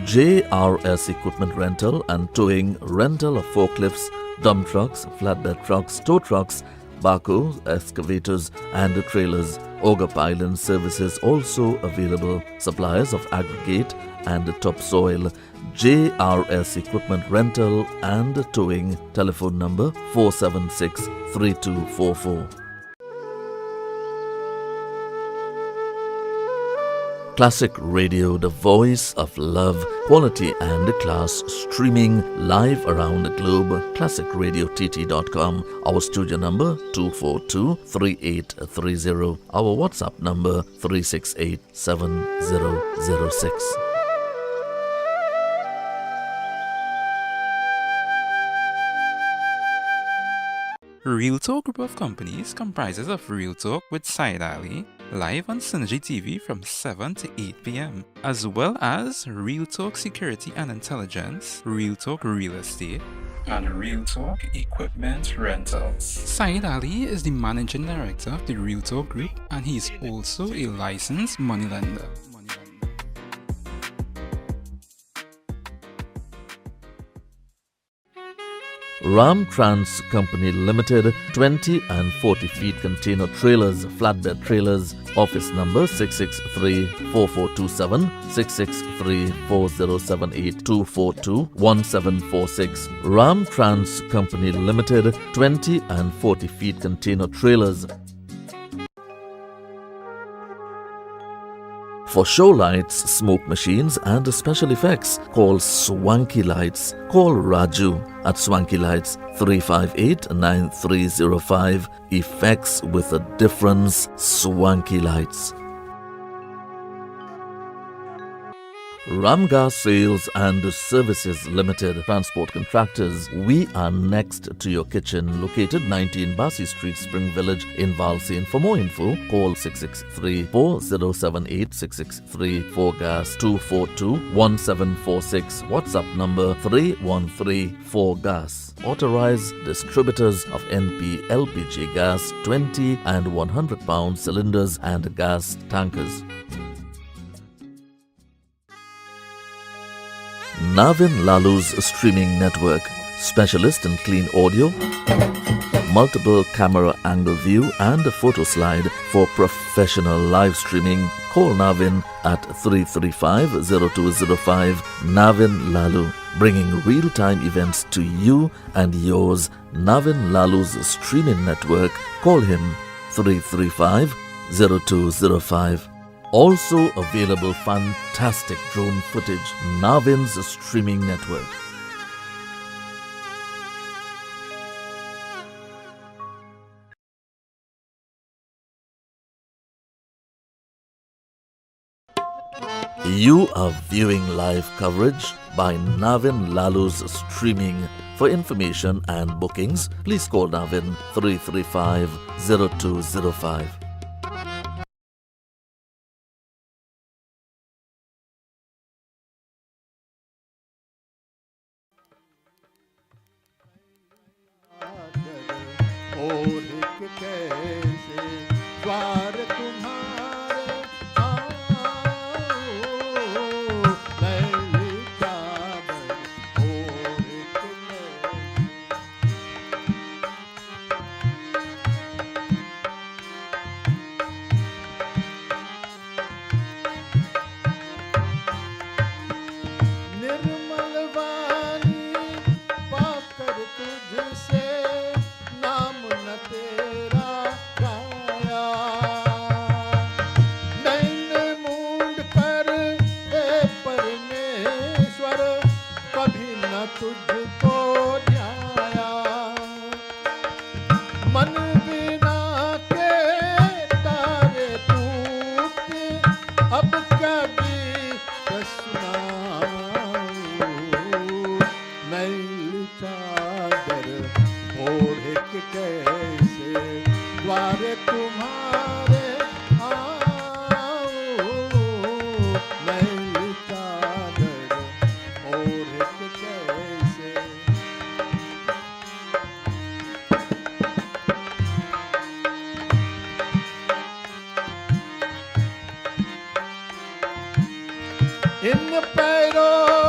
JRS Equipment Rental and Towing, rental of forklifts, dump trucks, flatbed trucks, tow trucks, backhoes, excavators and trailers. Auger piling services also available. Suppliers of aggregate and topsoil. JRS Equipment Rental and Towing. Telephone number 476-3244. Classic Radio, the voice of love, quality and class, streaming live around the globe. ClassicRadioTT.com. Our studio number 242-3830. Our WhatsApp number 368-7006. Real Talk Group of Companies comprises of Real Talk with Said Ali, live on Synergy TV from 7 to 8 p.m., as well as Real Talk Security and Intelligence, Real Talk Real Estate, and Real Talk Equipment Rentals. Said Ali is the Managing Director of the Real Talk Group, and he is also a licensed moneylender. Ram Trans Company Limited, 20 and 40 feet container trailers, flatbed trailers. Office number 663-4427, 663-4078-242-1746. Ram Trans Company Limited, 20 and 40 feet container trailers. For show lights, smoke machines and special effects, call Swanky Lights. Call Raju at Swanky Lights 358-9305. Effects with a difference, Swanky Lights. Ramgas Sales and Services Limited, transport contractors. We are next to your kitchen, located 19 Bassey Street, Spring Village in Valsayn. For more info, call 663-4078, 663-4GAS, 242-1746. WhatsApp number 3134GAS. Authorized distributors of NP LPG gas, 20 and 100 pound cylinders and gas tankers. Navin Lalu's streaming network, specialist in clean audio, multiple camera angle view and photo slide for professional live streaming. Call Navin at 335-0205. Navin Lalu, bringing real-time events to you and yours. Navin Lalu's streaming network. Call him 335-0205. Also available fantastic drone footage. Navin's streaming network. You are viewing live coverage by Navin Lalu's streaming. For information and bookings, please call Navin 335-0205. इन पैरों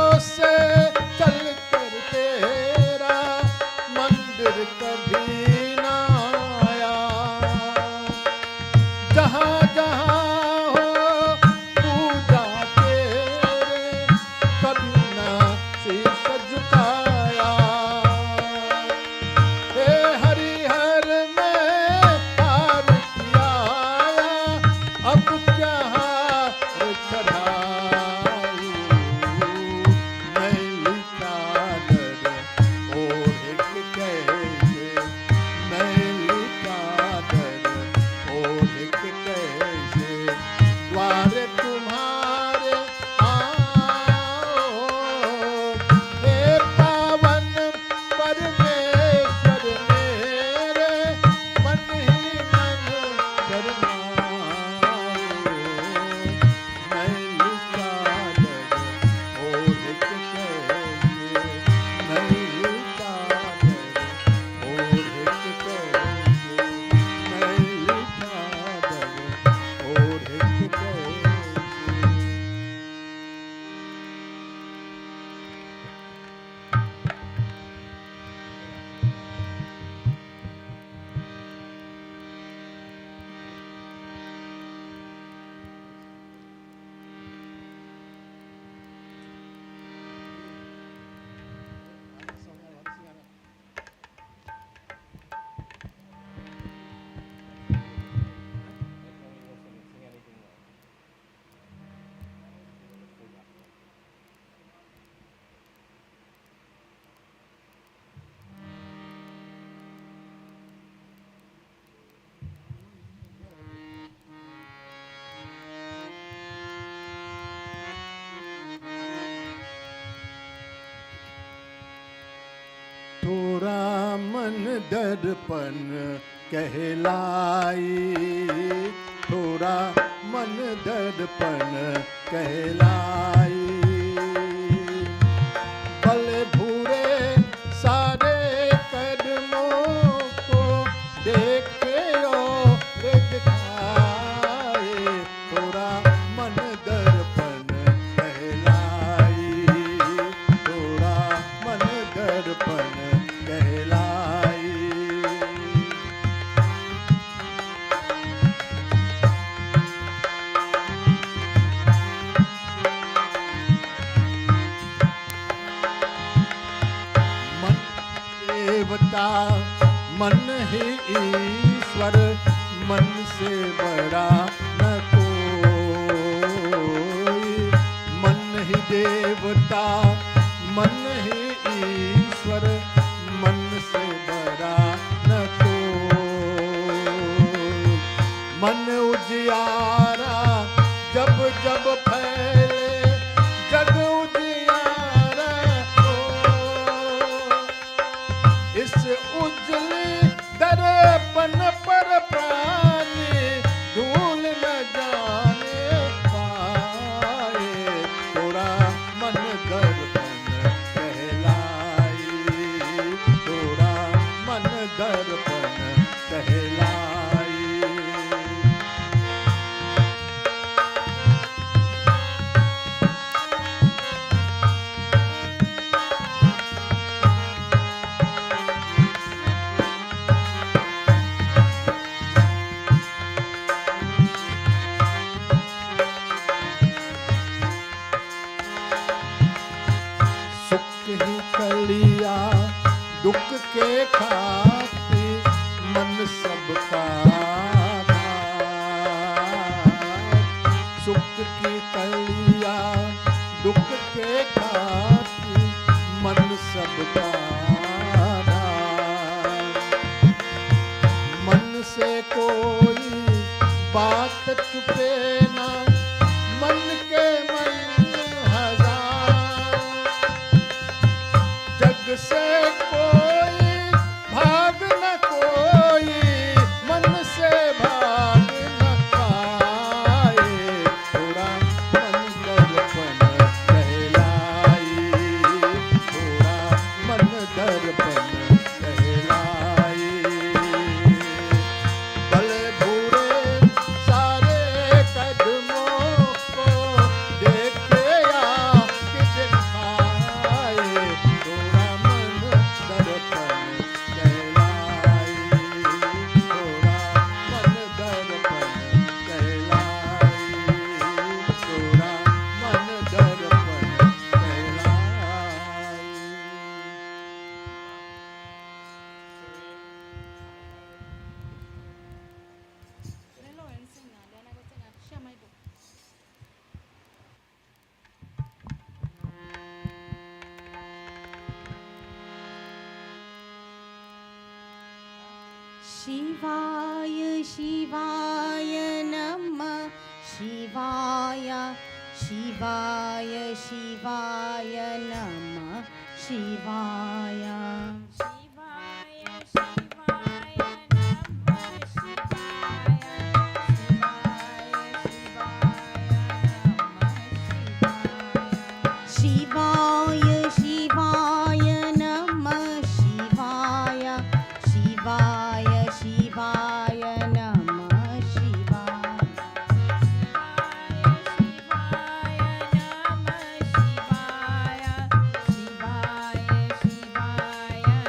थोड़ा मन दर्पण कहलाई, थोड़ा मन दर्पण कहलाई। भले भूरे सारे कदमों को देखे और दिखाए, थोड़ा मन दर्पण कहलाई, थोड़ा मन दर्पण कहलाई। मन देवता मन ही ईश्वर, मन से बड़ा न कोई। मन ही देवता मन ही ईश्वर, मन से बड़ा न कोई। मन उजियारा जब जब फैले, जग उजियारा हो। इस उजले दर्पण पर प्राणी धूल न जाने पाए, थोड़ा मन दर्पण कहलाई, थोड़ा मन दर्पण कहलाई। सुख ही कलिया दुख के खाती, मन सबका सुख की कलिया दुख के खाती, मन सबका मन से कोई बात छुपे ना, मन के मन हजार। जग से कोई भाग न कोई, मन से भाग न पाए, थोड़ा मन दर्पण कहलाई, थोड़ा मन दर्पण कहलाई। भले भूरे सारे कदमों को देखे या कि दिखाए, थोड़ा मन दर्पण कहलाई, थोड़ा मन दर्पण कहलाई, थोड़ा मन दर्पण कहलाई। शिवाय शिवाय नमः, शिवाय शिवाय शिवाय नमः, शिवाय शिवाय शिवाय नमः, शिवाय शिवाय नमः, शिवाय शिवाय शिवाय नमः, शिवाय शिवाय शिवाय नमः, शिवाय शिवाय शिवाय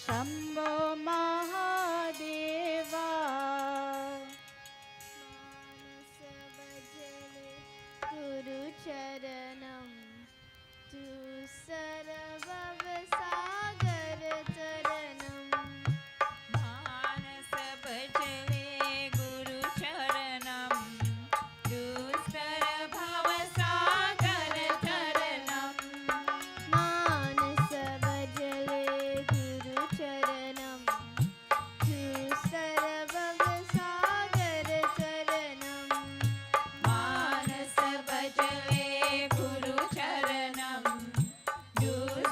शम्भो महादेवा गुरुचरणं तु सर्वसागर चरणं मानस भजले गुरुचरणं दुस्तर भवसागर चरणं मानस भजले गुरुचरणं दुस्तर भवसागर चरणं मानस भजले गुरुचरणं दुस्तर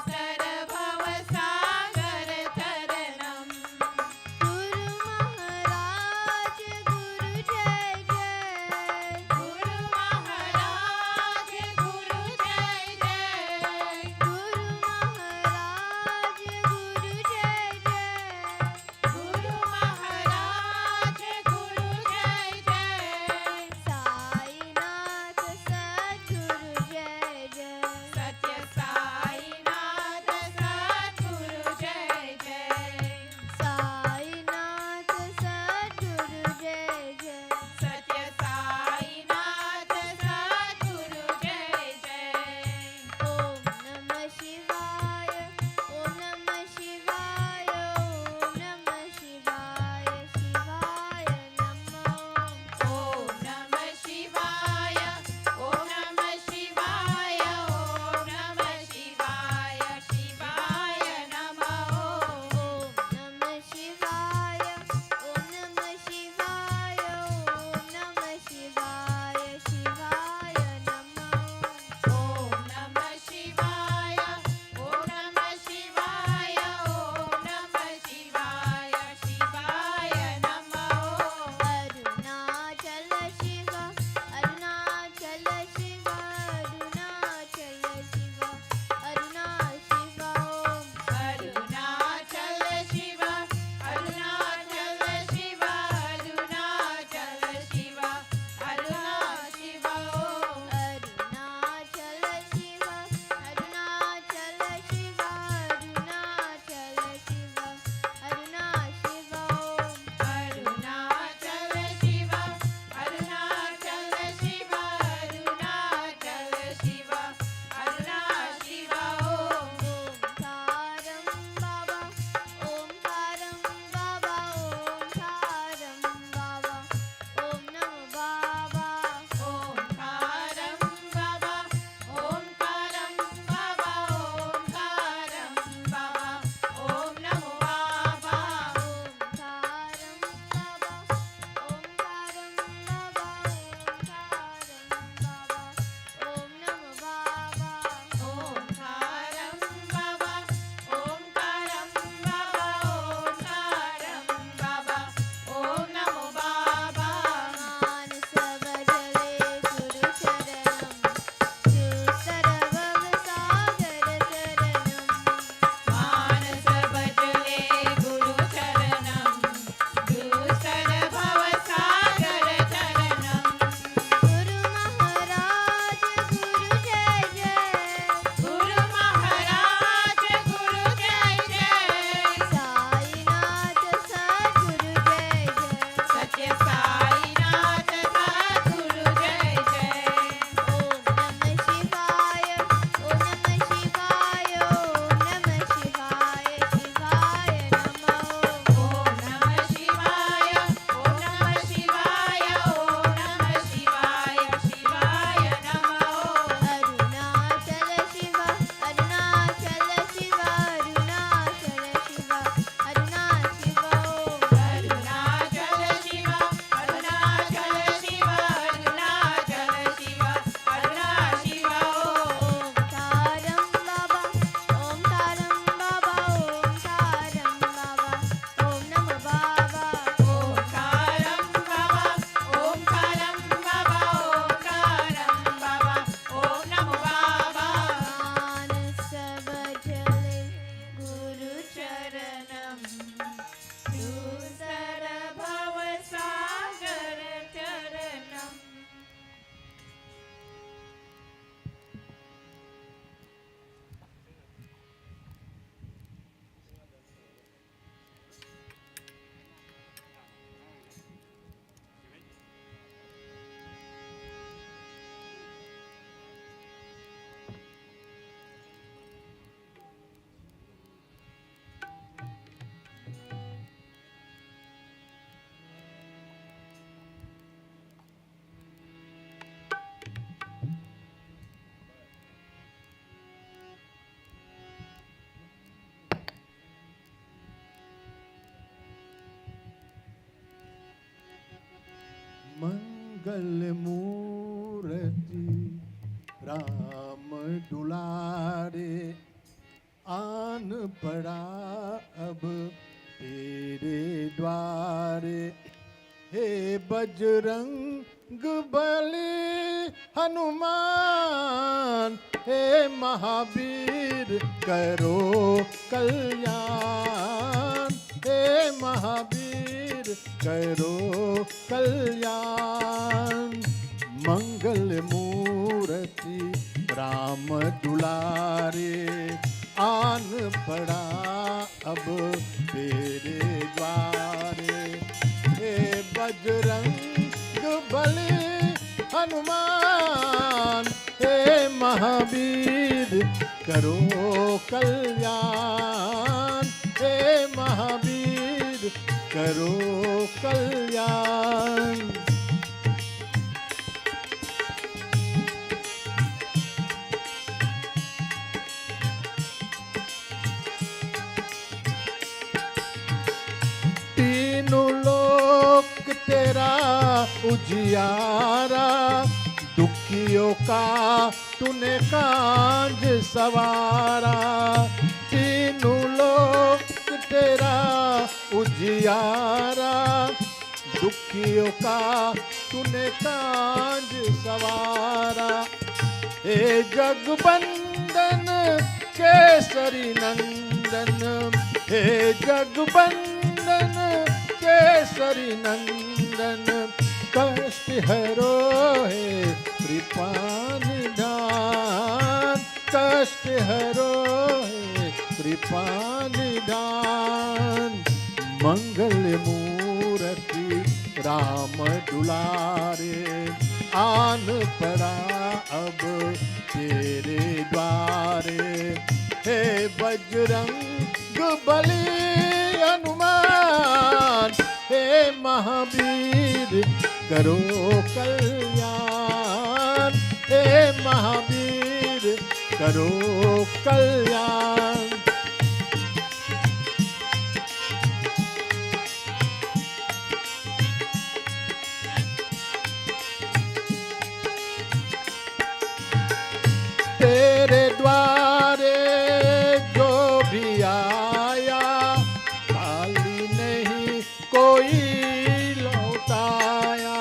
मंगल मूर्ति राम दुलारे, आन पड़ा अब तेरे द्वारे। हे बजरंग बली हनुमान, हे महावीर करो कल्याण, हे महावीर करो कल्याण। मंगल मूर्ति राम दुलारे, आन पड़ा अब तेरे द्वारे। हे बजरंग बली हनुमान, हे महावीर करो कल्याण, हे महावीर करो कल्याण। तीनों लोक तेरा उजियारा, दुखियों का तूने कांज सवारा। तीनों लोक तेरा उजियारा, दुखियों का तूने कांज सवारा। हे जगबंदन केसरी नंदन, हे जगबंदन केसरी नंदन। कष्ट हरो हे कृपा निधान, कष्ट हरो हे कृपा निधान। मंगल मूर्ति राम दुलारे, आन पड़ा अब तेरे द्वारे। हे बजरंग बली हनुमान, हे महावीर करो कल्याण, हे महावीर करो कल्याण। तेरे द्वारे जो भी आया, खाली नहीं कोई लौटाया।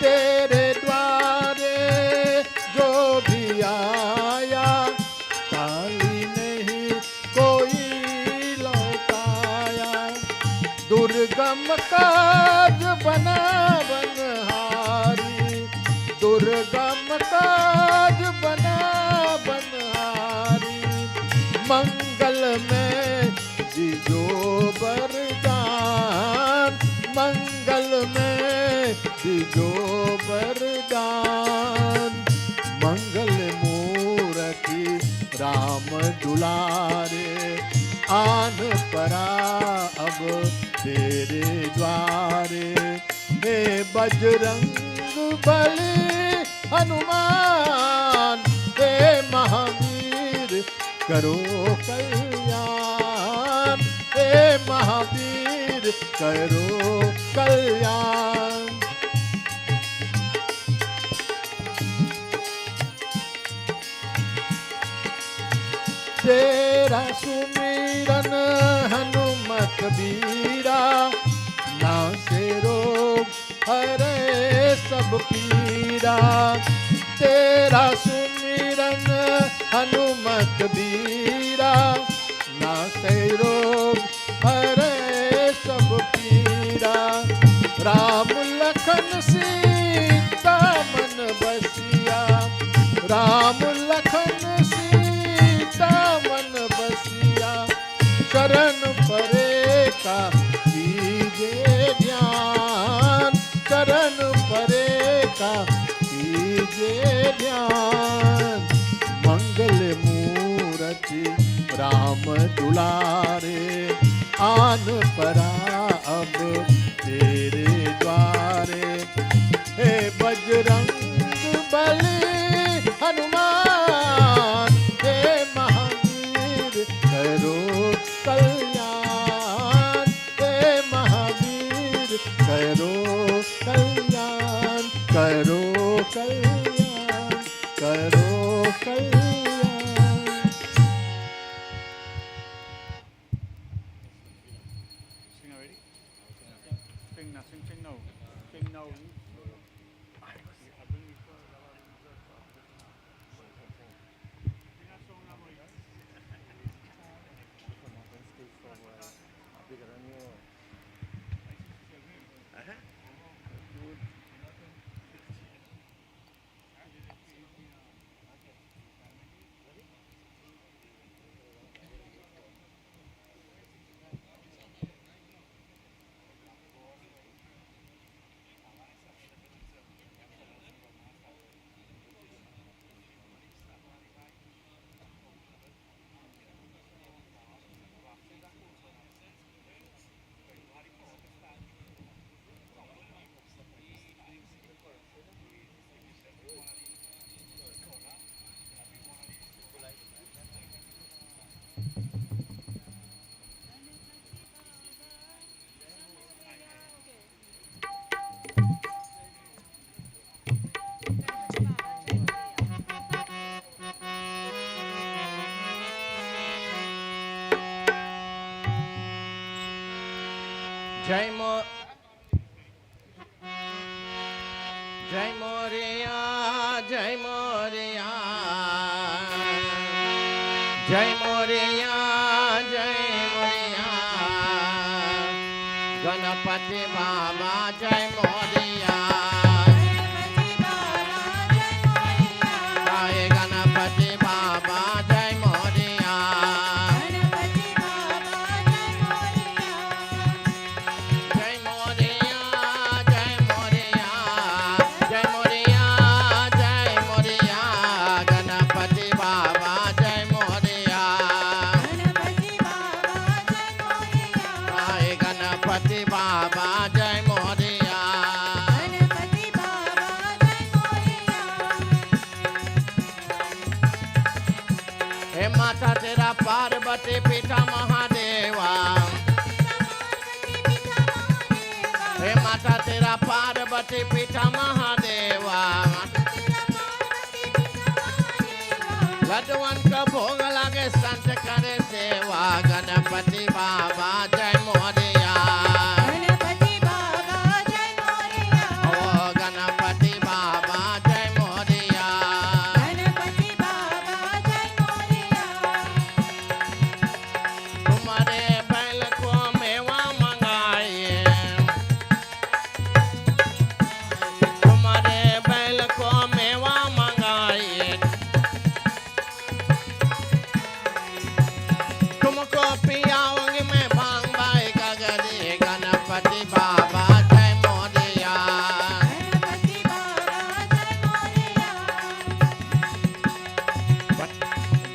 तेरे द्वारे जो भी आया, खाली नहीं कोई लौटाया। दुर्गम काज बना बनहारी, दुर्गम काज बना बनहारी। मंगल में दीजो वरदान, मंगल में दीजो वरदान। मंगल मूर्ति राम दुलारे, आन पड़ा अब तेरे द्वारे। हे बजरंग बली हनुमान, हे महावीर करो कल्याण, हे महावीर करो कल्याण। तेरा सुमिरन हनुमत बीरा, नासे रोग हरे सब पीरा। तेरा सुमिरन हनुमत बीरा, नासे रोग हरे सब पीरा। राम लखन सीता मन बसिया, राम लखन सीता मन बसिया। शरण परे का कीजे ध्यान, शरण परे का कीजे ध्यान। मंगल मूर्ति राम दुलारे, आन पड़ा अब तेरे द्वारे। हे बजरंग बली हनुमान, हे महावीर करो कल्याण, हे महावीर करो कल्याण। कल्याण करो कल्याण। Sing already? Sing now, sing now. Sing now. जय मोरिया जय मोरिया जय मोरिया जय मोरिया गणपति बाबा जय मोरिया जय गणपति बाबा जय मोरिया जय मोरिया जय मोरिया जय मोरिया जय मोरिया गणपति बाबा जय मोरिया जय गणपति बाबा जय मोरिया हे माता तेरा पार्वती पिता महादेवा हे माता तेरा पार्वती पिता महादेवा लड्डुअन का भोग लागे संत करे सेवा गणपति बाबा जय मोरिया ओ गणपति बाबा जय मोरिया तुम्हारे बैल को मेवा मंगाए तुम्हारे बैल को मेवा मंगाए तुमको पियाऊंगी मैं भांग बाई गगरी गणपति बाबा जय मोरिया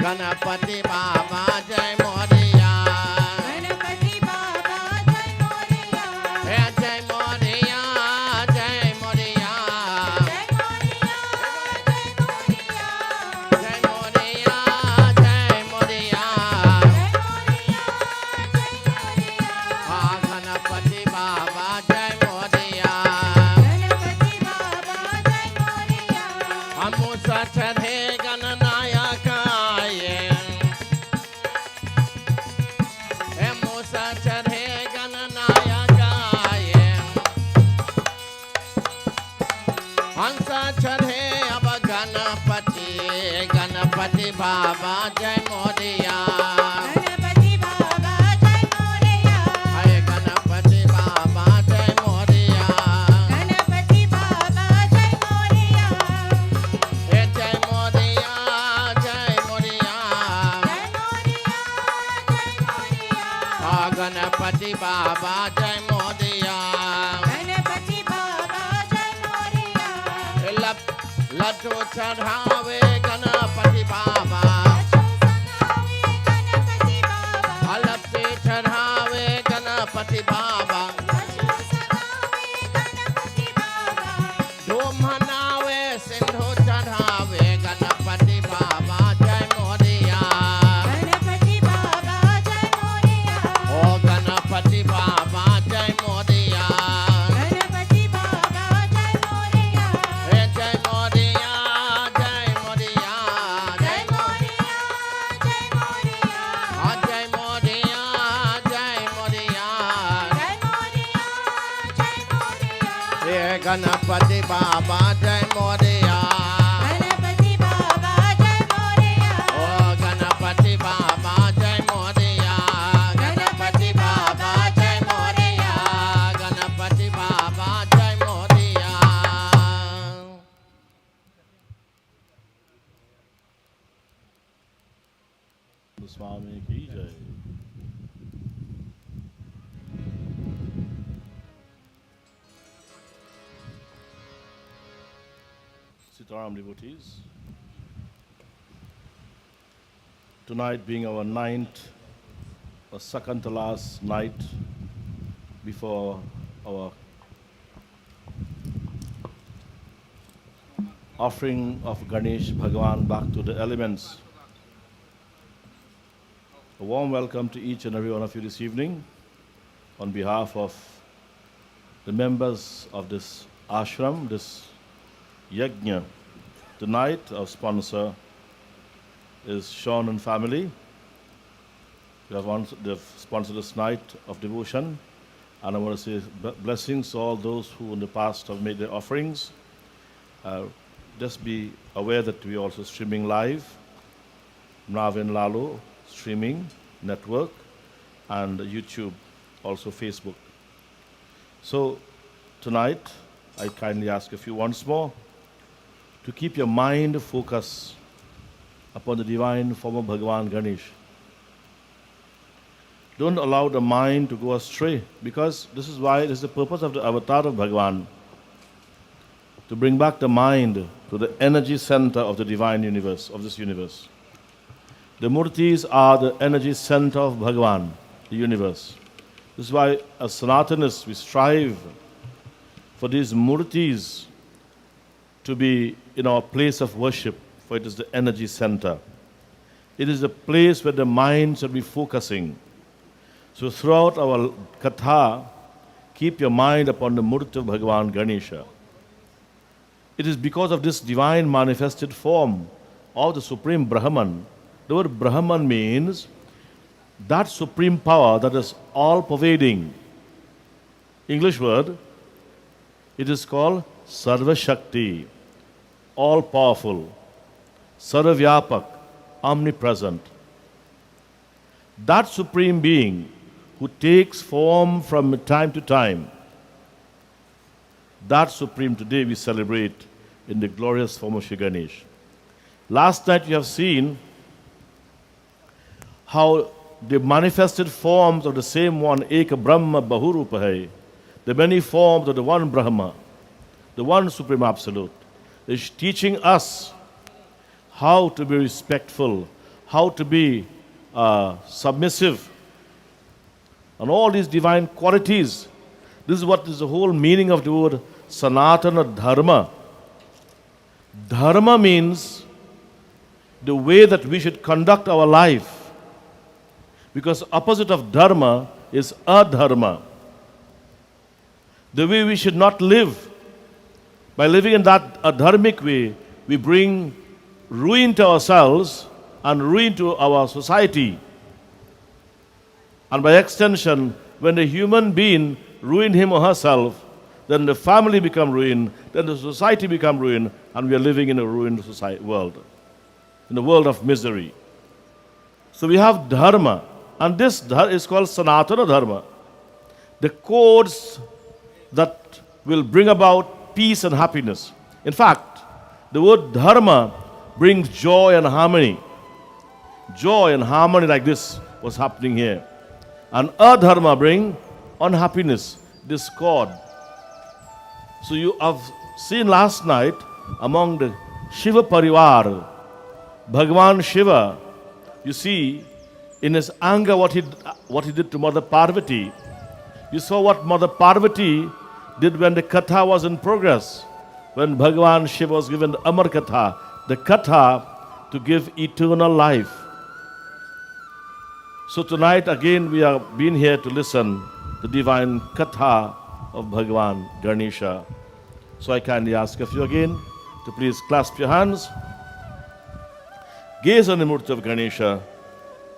गणपति बाबा जय मोरिया हे जय मोरिया जय मोरिया जय मोरिया जय मोरिया हाँ गणपति बाबा जय मोरिया हम चढ़े गणनायक आए हे मूसा चढ़े गणनायक आए हंस चढ़े अब गणपति गणपति बाबा जय मोरिया हे गणपति बाबा जय मोरिया हे जय मोरिया जय मोरिया हाँ गणपति बाबा जय मोरिया लड्डू चढ़ावे गणपति बाबा लपटी चढ़ावे गणपति बाबा धूम मनावे सिंधु चढ़ावे गणपति बाबा जय मोरिया ओ गणपति बाबा जय मोरिया हे जय मोरिया गणपति बाबा जय मोरिया गणपति बाबा जय मोरया ओ गणपति बाबा जय मोरिया गणपति बाबा जय मोरिया गणपति बाबा जय मोरिया स्वामी की जय। Sitaram devotees, tonight being our ninth or second to last night before our offering of Ganesh Bhagavan back to the elements. A warm welcome to each and every one of you this evening on behalf of the members of this ashram, this yajna. Tonight, our sponsor is Sean and family. They've sponsored this night of devotion. And I want to say blessings to all those who in the past have made their offerings. Just be aware that we are also streaming live. Navin Lalo streaming network and YouTube, also Facebook. So tonight, I kindly ask of you once more to keep your mind focused upon the divine form of Bhagavan Ganesh. Don't allow the mind to go astray, because this is why it is the purpose of the avatar of Bhagavan, to bring back the mind to the energy center of the divine universe, of this universe. The murtis are the energy center of Bhagavan, the universe. This is why as Sanatanists we strive for these murtis to be in our place of worship, for it is the energy center. It is the place where the mind should be focusing. So throughout our katha, keep your mind upon the murti of Bhagavan Ganesha. It is because of this divine manifested form of the Supreme Brahman. The word Brahman means that supreme power that is all-pervading. English word, it is called Sarva Shakti, all-powerful, Sarvavyapak, omnipresent. That supreme being who takes form from time to time, that supreme today we celebrate in the glorious form of Shri Ganesh. Last night you have seen how the manifested forms of the same one, Eka Brahma Bahurupahai, the many forms of the one Brahma, the one Supreme Absolute, is teaching us how to be respectful, how to be submissive, and all these divine qualities. This is what is the whole meaning of the word Sanatana Dharma. Dharma means the way that we should conduct our life. Because opposite of dharma is adharma. The way we should not live. By living in that adharmic way, we bring ruin to ourselves and ruin to our society. And by extension, when the human being ruin him or herself, then the family become ruined, then the society become ruined, and we are living in a ruined world, in a world of misery. So we have dharma. And this is called Sanatana Dharma. The codes that will bring about peace and happiness. In fact, the word dharma brings joy and harmony. Joy and harmony like this was happening here. And adharma bring unhappiness, discord. So you have seen last night among the Shiva Parivar, Bhagavan Shiva, you see, in his anger, what he did to Mother Parvati. You saw what Mother Parvati did when the katha was in progress. When Bhagavan Shiva was given the Amar Katha, the katha to give eternal life. So tonight again we are being here to listen the divine katha of Bhagavan Ganesha. So I kindly ask of you again to please clasp your hands, gaze on the murti of Ganesha,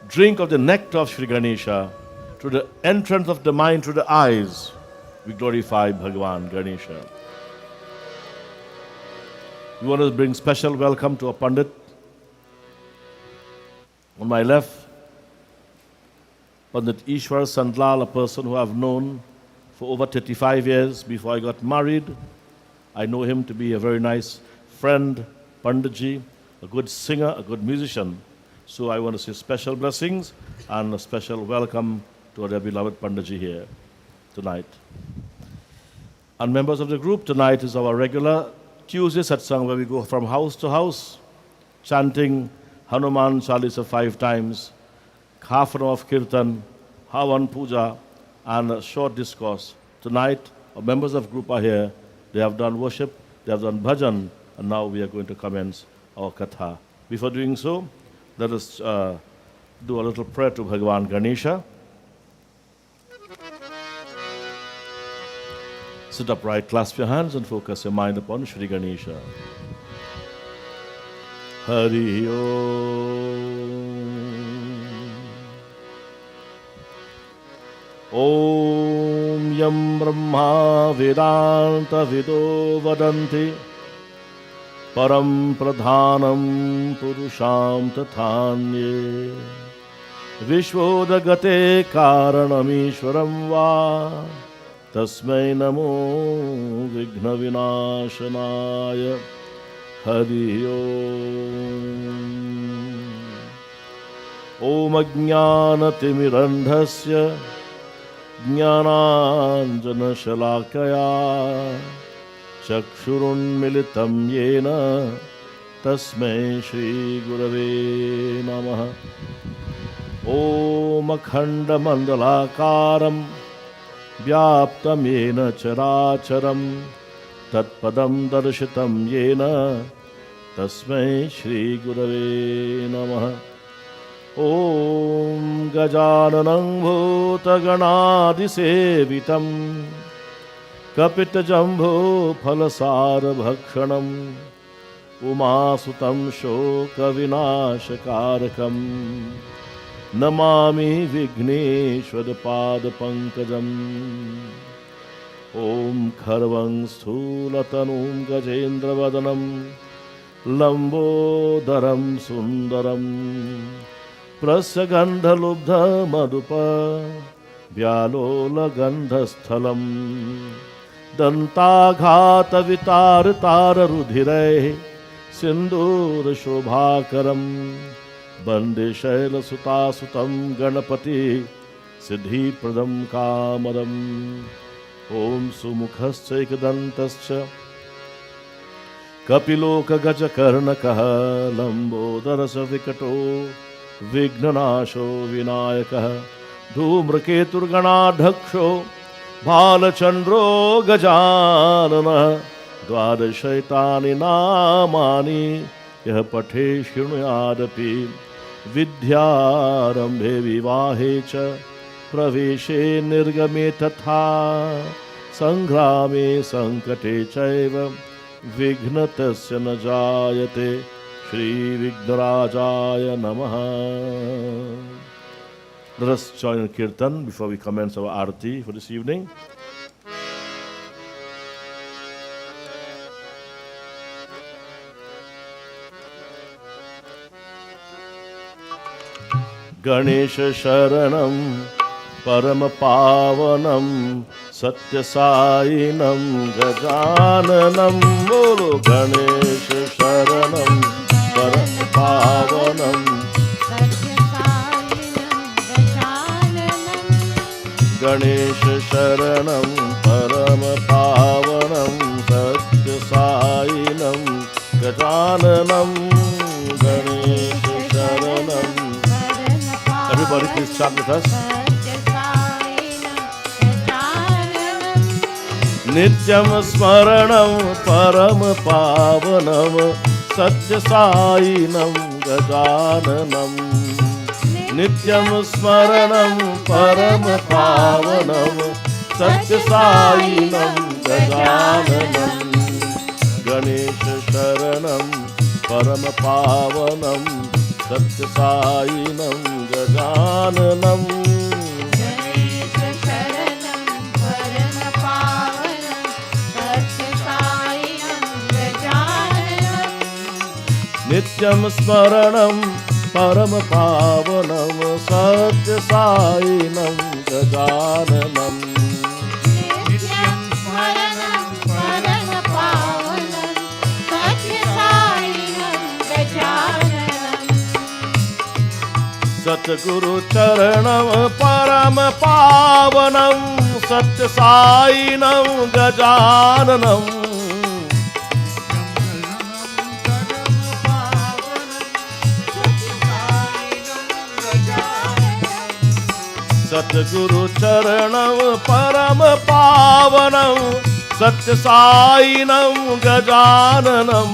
drink of the nectar of Shri Ganesha, through the entrance of the mind through the eyes, we glorify Bhagavan Ganesha. We want to bring special welcome to a Pandit. On my left, Pandit Ishwar Sandlal, a person who I've known for over 35 years before I got married. I know him to be a very nice friend, Panditji, a good singer, a good musician. So I want to say special blessings and a special welcome to our beloved Panditji here tonight. And members of the group, tonight is our regular Tuesday satsang where we go from house to house, chanting Hanuman Chalisa 5 times, half an hour of kirtan, Havan Puja, and a short discourse. Tonight, our members of the group are here. They have done worship, they have done bhajan, and now we are going to commence our katha. Before doing so, let us do a little prayer to Bhagavan Ganesha. Sit upright, clasp your hands, and focus your mind upon Shri Ganesha. Hari Om Yam Brahma Vedanta Vido Vadanti Param Pradhanam Purusham Tathanye Vishvodagate Karanam Ishwaram Va Tasmai Namo Vighna Vinashanaya Hari Om Ajnanatimirandhasya Jnananjana Shalakaya Chakshurunmilitam Yena Tasmai Shri Gurave Namaha Om Akhanda Mandalakaram Vyaptam Yena Characharam Tatpadam Darshitam Yena Tasmai Shri Gurave Namaha Om Gajananam Bhutaganadisevitam Kapita Jambho Phalasara Bhakshanam Umasutam Shoka Vinashakarakam Namami Vigneshwara Pada Pankajam Om Kharvang Sthulatanum Gajendra Vadanam Lambodaram Sundaram Prasagandha Lubdha Madhupa Vyalola Gandhasthalam Dantaghata Vitar Tara Rudhire Sindur Shobhakaram Bande Shaila Sutasutam Ganapati Siddhi Pradam Kamadam Om Sumukhaschaikadantascha Kapiloka Gajakarnakaha Lambodarasa Vikato Vignanasho Vinayakaha Dhumraketurganadhaksho Bhalachandro Gajanana Dvadashaitani Namani Yah Pathe Shrunuyadapi Vidyarambhe Vivahecha Praveshe Nirgame Tatha Sangrame Sankate Chaiva Vignatasya Najayate Shri Vigdarajaya Namaha. Let us join in Kirtan before we commence our Arati for this evening. Ganesha Sharanam Parama Pavanam Satya Sainam Gajananam Bolo Ganesha Sharanam Parama Pavanam Ganesha Sharanam Parama Pavanam Satya Sainam Gajananam Ganesha Sharanam. Everybody please chant with us. Nityam Smaranam Param Pavanam Satya Sainam Gajananam Nityam Smaranam Param Pavanam Satya Sainam Gajananam Ganesha Sharanam Param Pavanam Satya Sainam Gajananam Ganesha Sharanam Parama Pavanam Satya Sainam Gajananam नित्यं स्मरणं परम पावनं सत्य साईनं गजाननम् नित्यं स्मरणं परम पावनं सत्यसायिनं गजाननम् सतगुरु चरणं परम पावनं सत्य साईनं गजाननम् सतगुरु चरणं परम पावनं सत्य साईनं गजाननं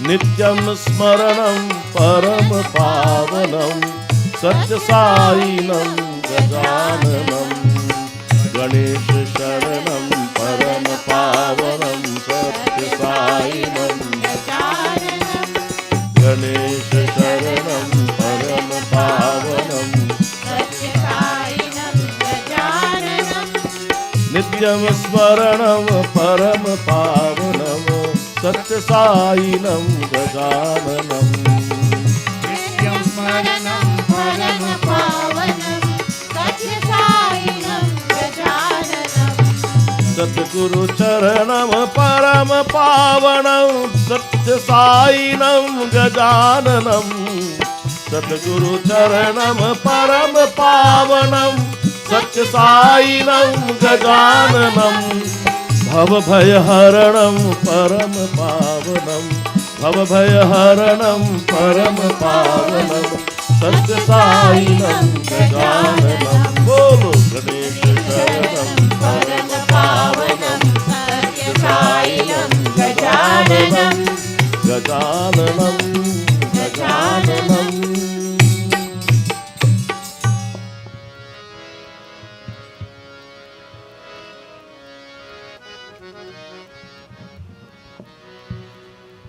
नित्यं स्मरणं परम पावनं सत्य साईनं गजाननं गणेश शरणं परम पावनं सत्य साईनं गजाननं गणेश शरणं परम पावनं सत्यसायिनं गजाननं नित्यं स्मरणं परम पावनं सत्य साईनं गजाननं नित्यं स्मरणं परम पावनं सत्यसायिनं गजाननं सद्गुरु चरणं परम पावनं सत्य साईनं गजाननं सद्गुरु चरणं परम पावनं सत्य साईनं गजाननं भवभयहरणं परम पावनं भवभयहरणं परम पावनं सत्य साईनं गजाननं बोलो गणेश शरणं परम पावनं सत्यसायिनं गजाननं गजाननं गजाननं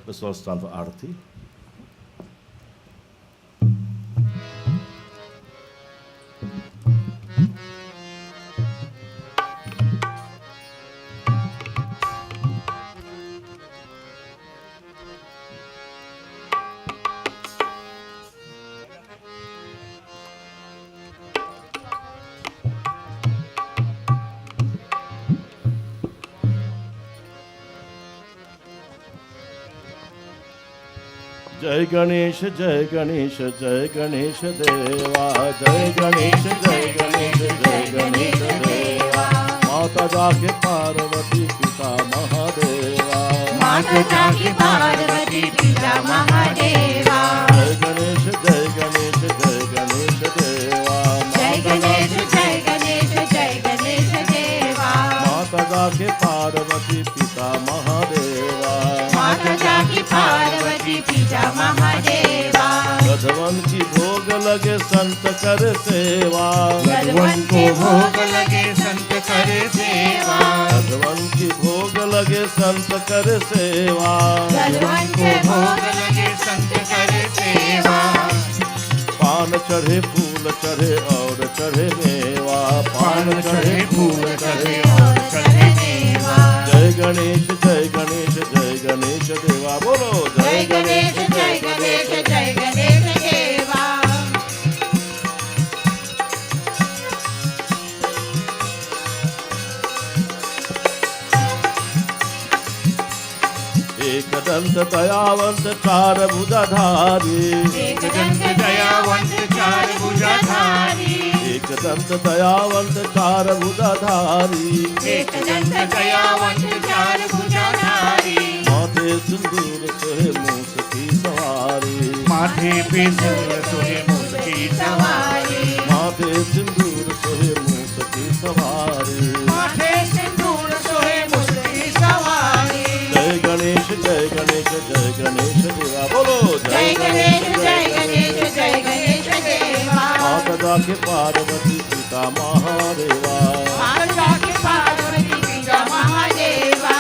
Let's all stand for Arati. जय गणेश जय गणेश जय गणेश देवा जय गणेश जय गणेश जय गणेश देवा माता जाके पार्वती पिता महादेवा माता जाके पार्वती पिता महादेवा जय गणेश जय गणेश जय गणेश देवा जय गणेश जय गणेश जय गणेश देवा माता जाके पार्वती पिता महादेवा माता जाके पार्वती पिता महादेवा गधवन की भोग लगे संत कर सेवा गधवन को भोग लगे संत कर सेवा गधवन की भोग लगे संत कर सेवा गधवन को भोग लगे संत कर सेवा पान चढ़े फूल चढ़े और चढ़े मेवा पान चढ़े फूल चढ़े और चढ़े देवा जय गणेश जय गणेश जय गणेश देवा बोलो जय गणेश जय गणेश जय गणेश देवा एक दंत दयावंत चार भुजाधारी एक दंत दयावंत चार भुजाधारी एक दंत दयावंत चार भुजाधारी एक दंत दयावंत चार भुजाधारी माथे सिंदूर सोहे मूस की सवारी माथे पे सिर सोहे मूस की सवारी माथे सिंदूर सोहे मूस की सवारी माथे सिंदूर सोहे मूस की सवारी जय गणेश जय गणेश जय गणेश देवा बोलो जय गणेश जय गणेश जय गणेश देवा माता जाके पार्वती पिता महादेवा माता जाके पार्वती पिता महादेवा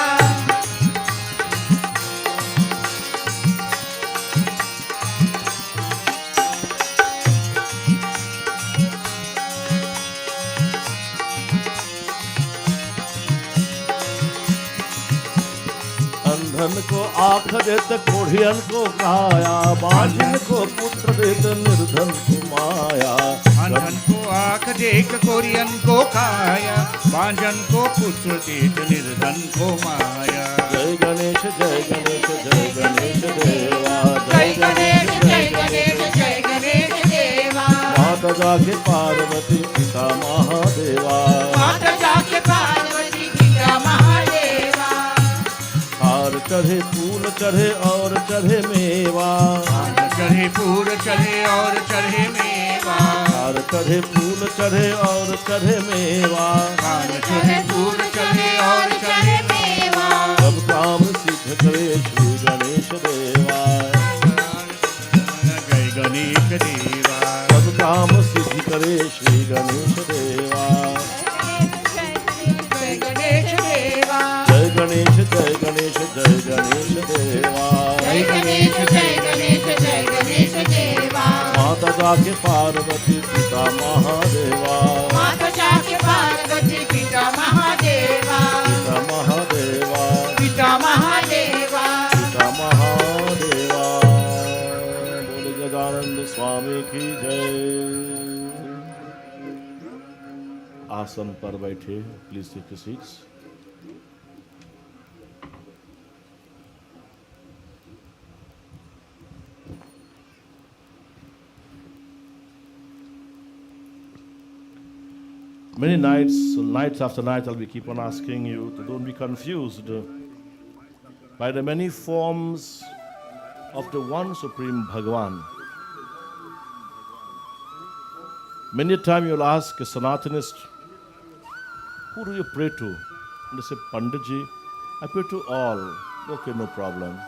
निर्धन को आँख देत कोढ़ियन को काया, बांझिन को पुत्र देत निर्धन को माया। अंधन को आँख देख कोरियन को काया, बांझन को पुत्र देत निर्धन को माया। जय गणेश जय गणेश जय गणेश देवा, जय गणेश जय गणेश जय गणेश देवा। माता जाके पार्वती पिता महादेवा, माता जाके पार्वती पिता महादेवा। हार चढ़े फूल चढ़े और चढ़े मेवा, चढ़े फूल चढ़े और चढ़े मेवा। हार चढ़े फूल चढ़े और चढ़े मेवा, चढ़े फूल चढ़े और चढ़े मेवा। सब काम सिद्ध करे श्री गणेश देवा, जय गणेश देवा। सब काम सिद्ध करे श्री गणेश देवा। जय गणेश देवा। जय गणेश जय गणेश जय गणेश देवा, जय गणेश जय गणेश जय गणेश देवा। माता जाके पार्वती पिता महादेवा, माता जाके पार्वती पिता महादेवा। पिता महादेवा, पिता महादेवा। पिता महादेवा। बोले गजानंद स्वामी की जय। आसन पर बैठे, please take your seats. Many nights, nights after night, I'll be keep on asking you to don't be confused by the many forms of the one supreme Bhagavan. Many a time you'll ask a Sanatanist, who do you pray to? And they say, Panditji, I pray to all. Okay, no problem.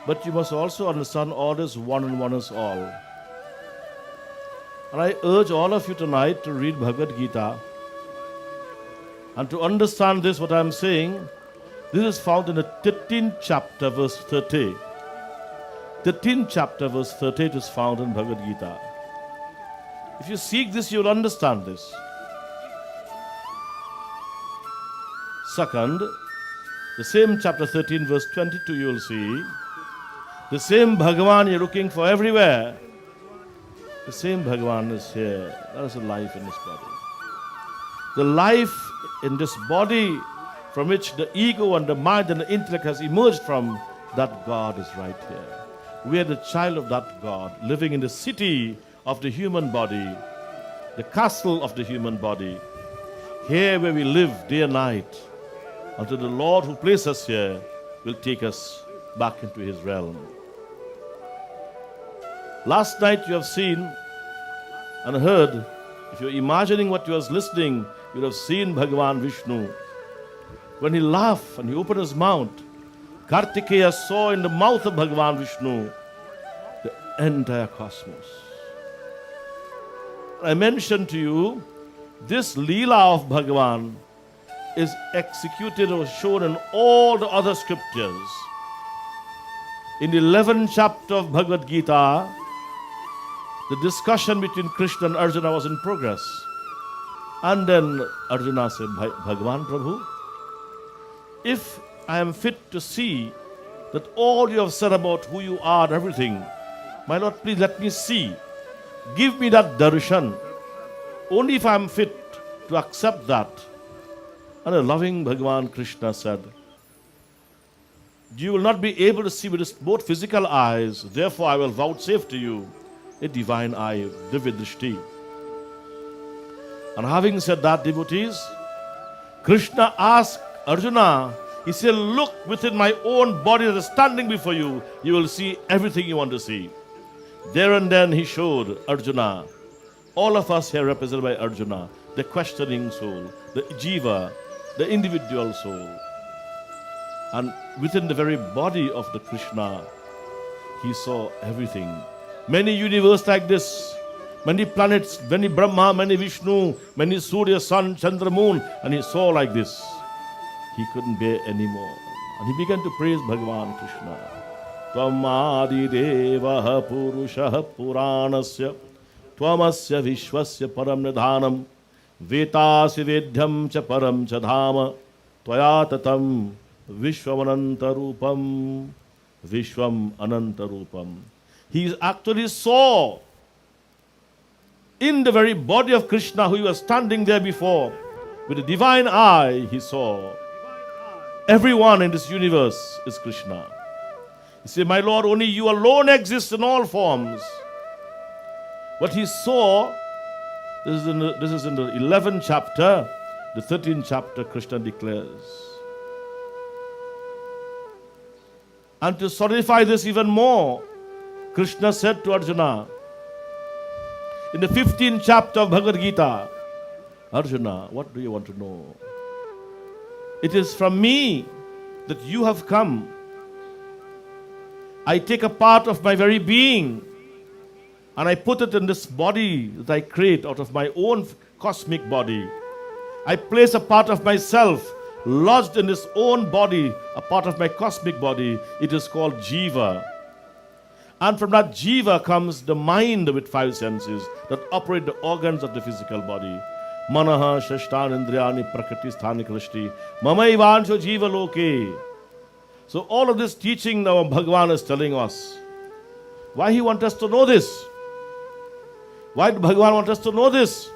But you must also understand all is one and one is all. And I urge all of you tonight to read Bhagavad Gita and to understand this, what I am saying. This is found in the 13th chapter, verse 30. 13th chapter, verse 30, it is found in Bhagavad Gita. If you seek this, you will understand this. Second, the same chapter 13, verse 22, you will see the same Bhagavan you're looking for everywhere. The same Bhagavan is here. That is the life in this body. The life in this body from which the ego and the mind and the intellect has emerged from, that God is right here. We are the child of that God, living in the city of the human body, the castle of the human body. Here where we live day and night, until the Lord who placed us here will take us back into His realm. Last night you have seen and heard, if you're imagining what you was listening, you would have seen Bhagavan Vishnu. When he laughed and he opened his mouth, Kartikeya saw in the mouth of Bhagavan Vishnu the entire cosmos. I mentioned to you, this Leela of Bhagavan is executed or shown in all the other scriptures. In the 11th chapter of Bhagavad Gita, the discussion between Krishna and Arjuna was in progress. And then Arjuna said, Bhagavan Prabhu, if I am fit to see that all you have said about who you are and everything, my Lord, please let me see. Give me that darshan. Only if I am fit to accept that. And a loving Bhagavan Krishna said, you will not be able to see with both physical eyes, therefore I will vouchsafe to you a divine eye, Divya Drishti. And having said that, devotees, Krishna asked Arjuna, he said, look within my own body that is standing before you, you will see everything you want to see. There and then he showed Arjuna, all of us here represented by Arjuna, the questioning soul, the jiva, the individual soul. And within the very body of the Krishna, he saw everything. Many universes like this, many planets, many Brahma, many Vishnu, many Surya, Sun, Chandra, Moon, and he saw like this. He couldn't bear anymore. And he began to praise Bhagavan Krishna. Tvam adi devaha purushaha puranasya tvamasya vishwasya param nidhanam vetasi vedhyam cha param cha dhama tvaya tatam Vishwam Anantarupam. Vishwam Anantarupam. He actually saw in the very body of Krishna, who he was standing there before, with a divine eye, he saw everyone in this universe is Krishna. He said, my Lord, only you alone exist in all forms. What he saw, this is in the 11th chapter, the 13th chapter, Krishna declares. And to solidify this even more, Krishna said to Arjuna, in the 15th chapter of Bhagavad Gita, Arjuna, what do you want to know? It is from me that you have come. I take a part of my very being and I put it in this body that I create out of my own cosmic body. I place a part of myself lodged in this own body, a part of my cosmic body. It is called Jiva. And from that Jiva comes the mind with 5 senses that operate the organs of the physical body. Manaha shashtan indriyani prakriti sthani krishti mamaivansho jiva loke. So all of this teaching now Bhagavan is telling us. Why he wants us to know this? Why did Bhagavan want us to know this?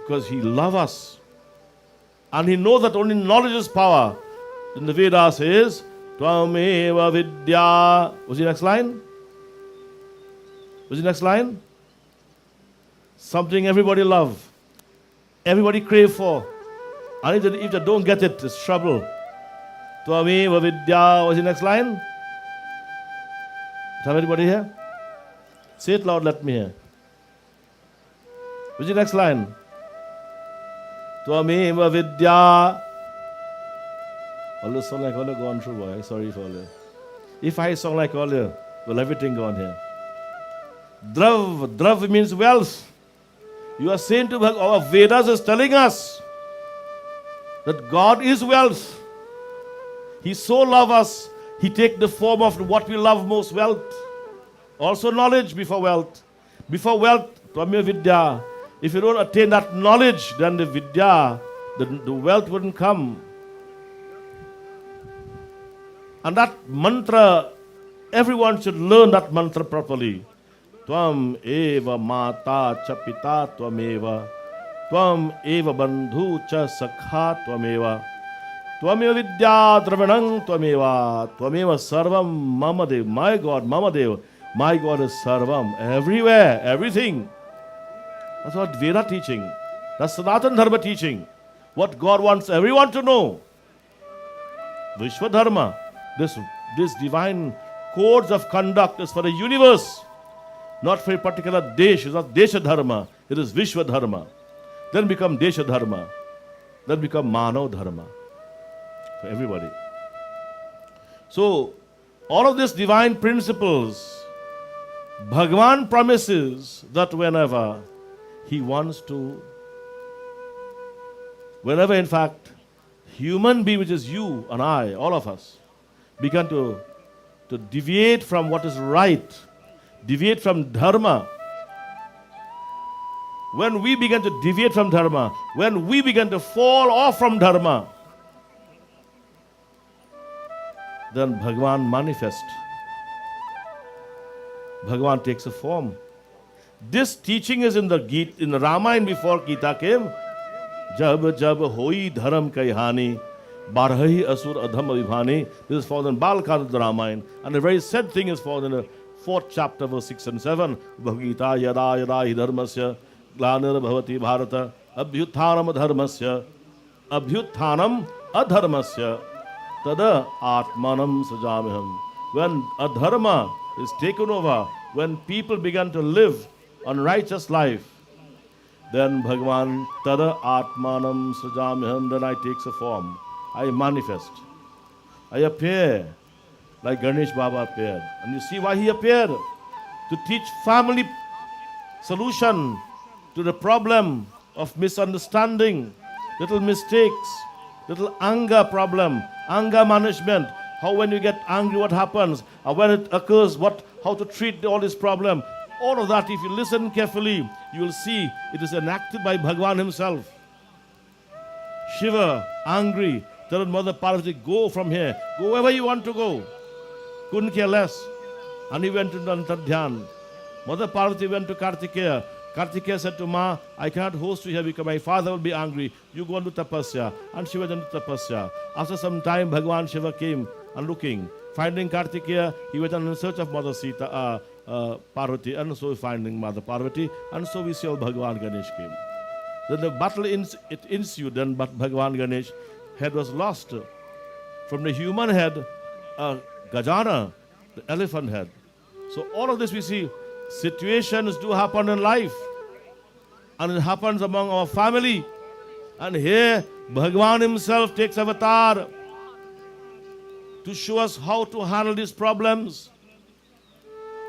Because he loves us. And he knows that only knowledge is power. In the Vedas says, Tvameva vidya. What's the next line? What's the next line? Something everybody love. Everybody crave for. And if they don't get it, it's trouble. Tvameva vidya. What's the next line? Is everybody here? Say it loud, let me hear. What's the next line? Tvameva vidya. All you sound like all you gone through, boy. Sorry for all you. If I sound like all you, well, everything gone here. Drav means wealth. You are saying to our Vedas is telling us that God is wealth. He so loves us, he take the form of what we love most, wealth. Also knowledge before wealth. Before wealth, Tvameva vidya. If you don't attain that knowledge, then the vidya, the wealth wouldn't come. And that mantra, everyone should learn that mantra properly. Tvam eva mata cha pita tvameva. Tvam eva bandhu cha sakha tvameva. Tvameva vidya dravanang tvameva. Tvameva sarvam mamadev. My God, mamadev. My God is sarvam. Everywhere, everything. That's what Veda teaching. That's Sanatana Dharma teaching. What God wants everyone to know. Vishwa Dharma. This divine codes of conduct is for the universe. Not for a particular desh. It's not Desha Dharma. It is Vishwa Dharma. Then become Desha Dharma. Then become Manav Dharma. For everybody. So, all of these divine principles, Bhagavan promises that whenever he wants to, whenever in fact, human being, which is you and I, all of us, begin to deviate from what is right, deviate from dharma. When we begin to deviate from dharma, when we begin to fall off from dharma, then Bhagavan manifests. Bhagavan takes a form. This teaching is in the Ramayana before Gita came. Jab jab hoi dharam kai hani, barhahi asur adham vibhani. This is found in Balakanda Ramayana. And the very said thing is found in the 4th chapter, verse 6 and 7. Bhagavad Gita yada yada hi dharmasya glanir bhavati bharata abhyuthanam adharmasya tada atmanam sajamiham. When adharma is taken over, when people begin to live unrighteous life, then Bhagavan tada atmanam sajamiham, then I takes a form. I manifest. I appear like Ganesh Baba appeared. And you see why he appeared? To teach family solution to the problem of misunderstanding, little mistakes, little anger problem, anger management. How when you get angry, what happens? Or when it occurs, how to treat all this problem. All of that, if you listen carefully, you will see it is enacted by Bhagavan himself. Shiva, angry. Tell Mother Parvati, go from here. Go wherever you want to go. Couldn't care less. And he went to Dhyan. Mother Parvati went to Kartikeya. Kartikeya said to Ma, I cannot host you here because my father will be angry. You go on to tapasya. And she went on to tapasya. After some time, Bhagavan Shiva came and looking. Finding Kartikeya, he went in search of Mother Sita, Parvati, and so finding Mother Parvati. And so we see how Bhagavan Ganesh came. Then the battle ensued, then but Bhagavan Ganesh head was lost. From the human head, Gajana, the elephant head. So all of this we see, situations do happen in life. And it happens among our family. And here, Bhagavan himself takes avatar to show us how to handle these problems,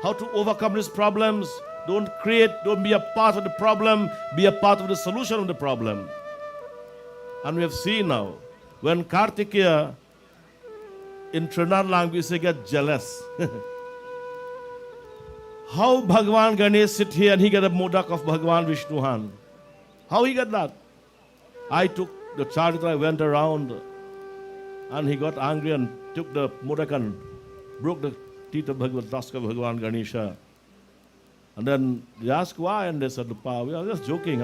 how to overcome these problems. Don't be a part of the problem, be a part of the solution of the problem. And we have seen now, when Kartikeya, in Trinidad language, they get jealous. How Bhagavan Ganesh sit here and he get a modak of Bhagavan Vishnu hand? How he get that? I took the charge, I went around, and he got angry and took the modak and broke the teeth of Bhagavan Ganesha. And then they asked why, and they said, I was just joking.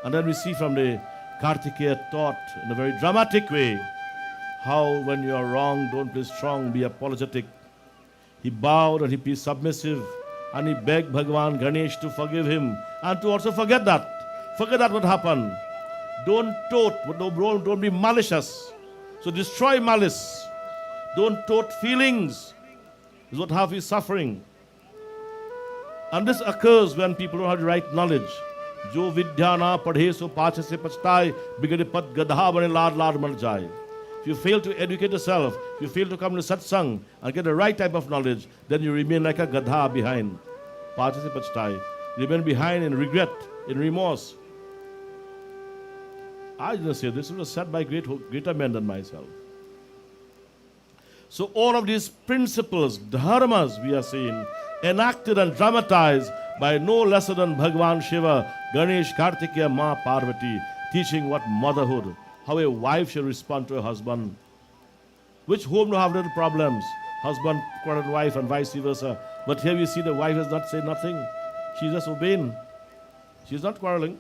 And then we see from the Kartikeya taught in a very dramatic way how when you are wrong, don't be strong, be apologetic. He bowed and he be submissive, and he begged Bhagavan Ganesh to forgive him and to also forget that. Forget that what happened. Don't tote, don't be malicious. So destroy malice. Don't tote feelings. This is what half is suffering. And this occurs when people don't have the right knowledge. Jo vidya na padhe so paache se pachtai, bigade pat gadha bane laad mar jai. If you fail to educate yourself, if you fail to come to satsang and get the right type of knowledge, then you remain like a gadha behind. Paache se pachtai. Remain behind in regret, in remorse. I didn't say this. It was said by greater men than myself. So all of these principles, dharmas we are seeing, enacted and dramatized by no lesser than Bhagavan Shiva, Ganesh, Kartikeya, Ma Parvati, teaching what motherhood, how a wife should respond to a husband, which home don't have little problems, husband quarreled wife and vice versa. But here we see the wife has not said nothing. She's just obeying. She's not quarreling.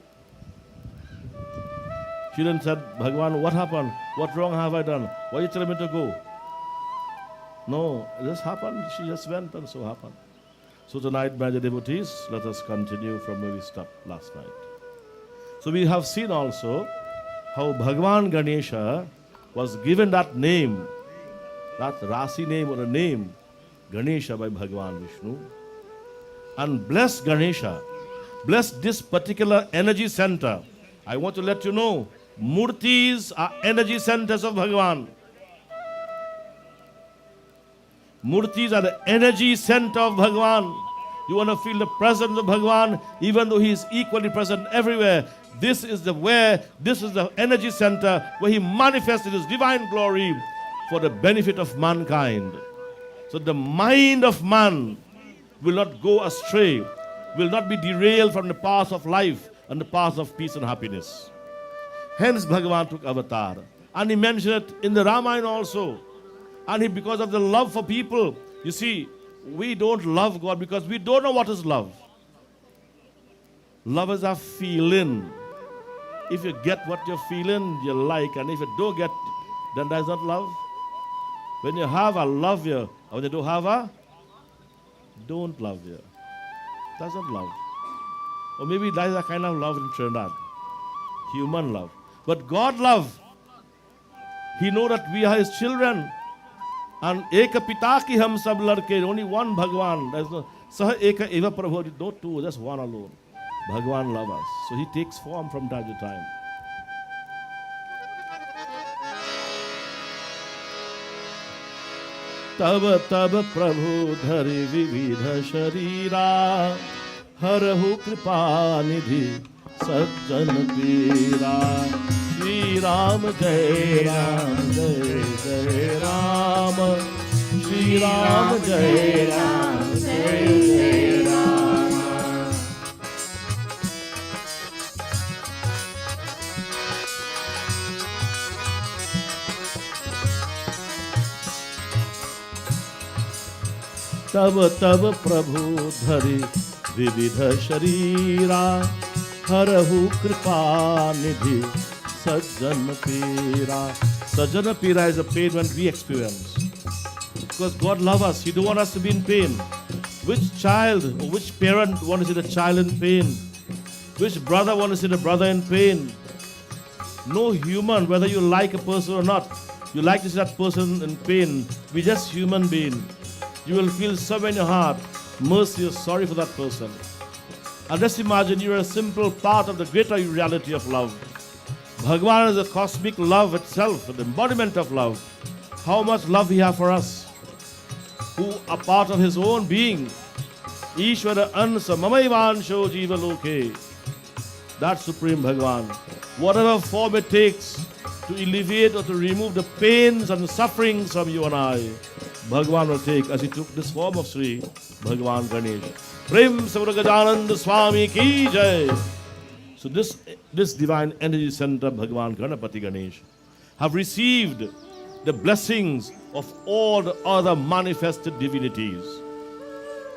She didn't say, Bhagavan, what happened? What wrong have I done? Why are you telling me to go? No, this happened. She just went and so happened. So tonight, my dear devotees, let us continue from where we stopped last night. So we have seen also how Bhagavan Ganesha was given that name, that Rasi name or a name, Ganesha by Bhagavan Vishnu. And bless Ganesha, bless this particular energy center. I want to let you know, Murtis are energy centers of Bhagavan. Murtis are the energy center of Bhagavan. You want to feel the presence of Bhagavan, even though He is equally present everywhere. This is the energy center where He manifested His divine glory for the benefit of mankind. So the mind of man will not go astray, will not be derailed from the path of life and the path of peace and happiness. Hence Bhagavan took avatar. And he mentioned it in the Ramayana also. And because of the love for people, you see, we don't love God because we don't know what is love. Love is a feeling. If you get what you're feeling, you like, and if you don't get, then that's not love. When you have a love you, and when you don't have a don't love you. That's not love. Or maybe that is a kind of love in Trinidad. Human love. But God love. He knows that we are His children. And Eka Pita ki hum sab ladke, only one Bhagwan. There's no Sah Eka Eva Prabhu, no two, just one alone. Bhagwan loves us. So He takes form from time to time. Tab tab Prabhu dhari vividha sharira, harahu kripa nidhi sajjan pira. Shri Ram Jai Ram Jai Jai Ram, Shri Ram Jai Ram Jai Jai Ram. तब तब प्रभु धरि विविध शरीरा हरहु कृपा निधि सज्जन पीरा. Sajjana pira is a pain when we experience. Because God loves us, He don't want us to be in pain. Which child or which parent wants to see the child in pain? Which brother wants to see the brother in pain? No human, whether you like a person or not, you like to see that person in pain. Be just human being. You will feel somewhere in your heart mercy or sorry for that person. And just imagine you are a simple part of the greater reality of love. Bhagavan is a cosmic love itself, the embodiment of love. How much love He has for us, who are part of His own being. Ishvara ansa mamaivansho jiva loke. That Supreme Bhagavan. Whatever form it takes to alleviate or to remove the pains and the sufferings from you and I, Bhagavan will take, as He took this form of Sri Bhagavan Ganesh. Prem Savragajananda Swami Ki Jai. So this divine energy center, Bhagavan Ganapati Ganesh, have received the blessings of all the other manifested divinities.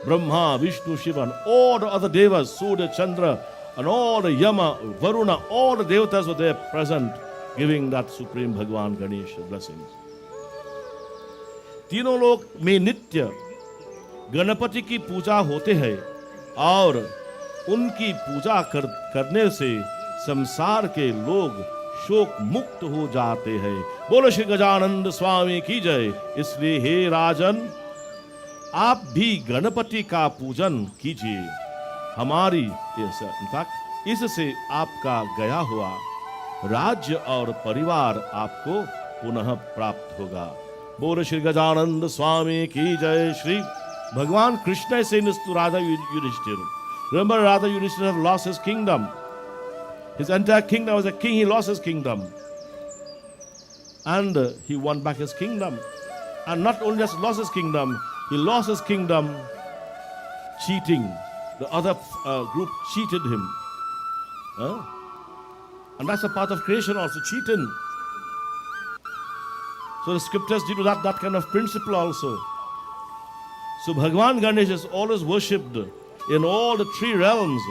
Brahma, Vishnu, Shiva, and all the other devas, Surya, Chandra, and all the Yama, Varuna, all the devatas were there present, giving that Supreme Bhagavan Ganesh blessings. तीनों लोग में नित्य गणपति की पूजा होते हैं और उनकी पूजा करने से संसार के लोग शोक मुक्त हो जाते हैं. बोलो श्री गजानंद स्वामी की जय. इसलिए हे राजन, आप भी गणपति का पूजन कीजिए. हमारी इनफैक्ट इससे आपका गया हुआ राज्य और परिवार आपको पुनः प्राप्त होगा. बोलो श्री गजानंद स्वामी की जय. श्री भगवान Krishna is saying this to Radha Yudhishthira. Remember, Radha Yudhishthira have lost his kingdom. His entire kingdom was a king. He lost his kingdom. And he won back his kingdom. And not only just lost his kingdom, he lost his kingdom cheating. The other group cheated him. And that's a part of creation also, cheating. So the scriptures deal with that kind of principle also. So Bhagavan Ganesh is always worshipped in all the three realms.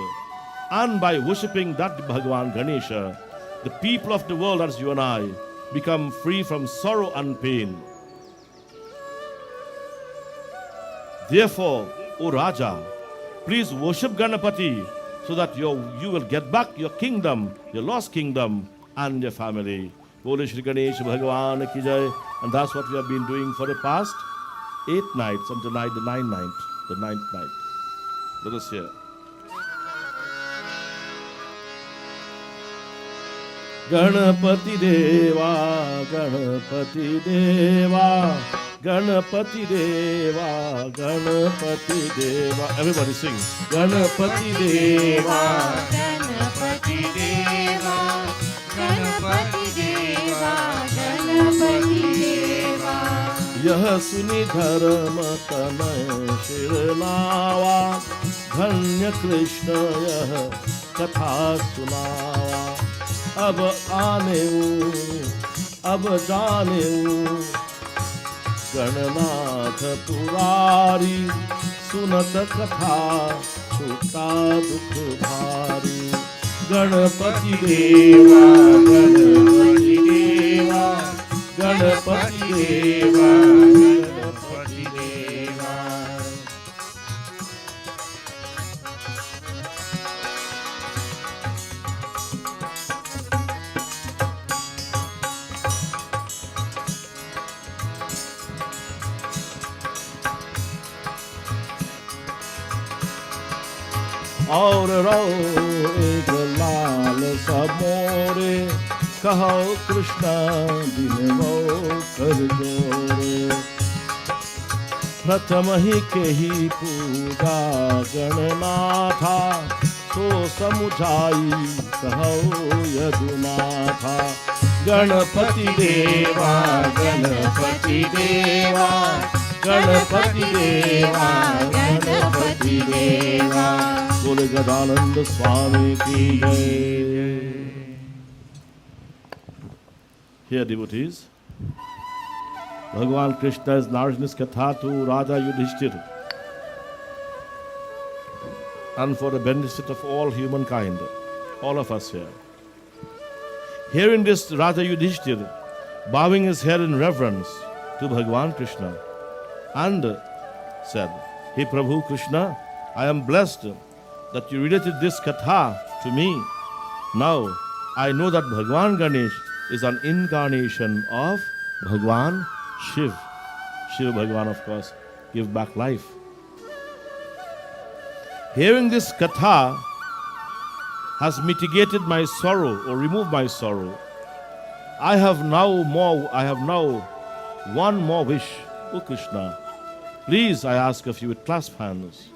And by worshipping that Bhagavan Ganesha, the people of the world, that's you and I, become free from sorrow and pain. Therefore, O Raja, please worship Ganapati so that you will get back your kingdom, your lost kingdom, and your family. Bole Shri Ganesh Bhagavan ki jai. And that's what we have been doing for the past 8 nights, and tonight the 9th night. Let us hear. Ganapati Deva, Ganapati Deva, Ganapati Deva, Ganapati Deva. Everybody sing. Ganapati Deva, Ganapati Deva, Ganapati Deva, Ganapati Deva. यह सुनि धर्म तनय शिरनावा, धन्य कृष्ण यह कथा सुनावा. अब आने अब जाने गणनाथ पुरारी, सुनत कथा छूटा दुख भारी. गणपति देवा, गणपति देवा, गणपति देवा, गणपति देवा. और रो एक लाल समोरे, कहो कृष्ण दिन वो कर जोरे. प्रथम ही के ही पूजा गणनाथा, सो समुझाई कहो यदुनाथा. गणपति देवा, गणपति देवा, गणपति देवा, गणपति देवा. बोले गजानंद स्वामी की जय. Here, devotees, Bhagavan Krishna is narrating this katha to Raja Yudhishthira. and for the benefit of all humankind, all of us here. Hearing this, Raja Yudhishthir, bowing his head in reverence to Bhagwan Krishna, and said, Hey Prabhu Krishna, I am blessed that you related this katha to me. Now, I know that Bhagwan Ganesh is an incarnation of Bhagwan Shiv. Shiva Bhagwan, of course, give back life. Hearing this katha has mitigated my sorrow or removed my sorrow. I have now one more wish, O Krishna. Please, I ask of you with clasped hands.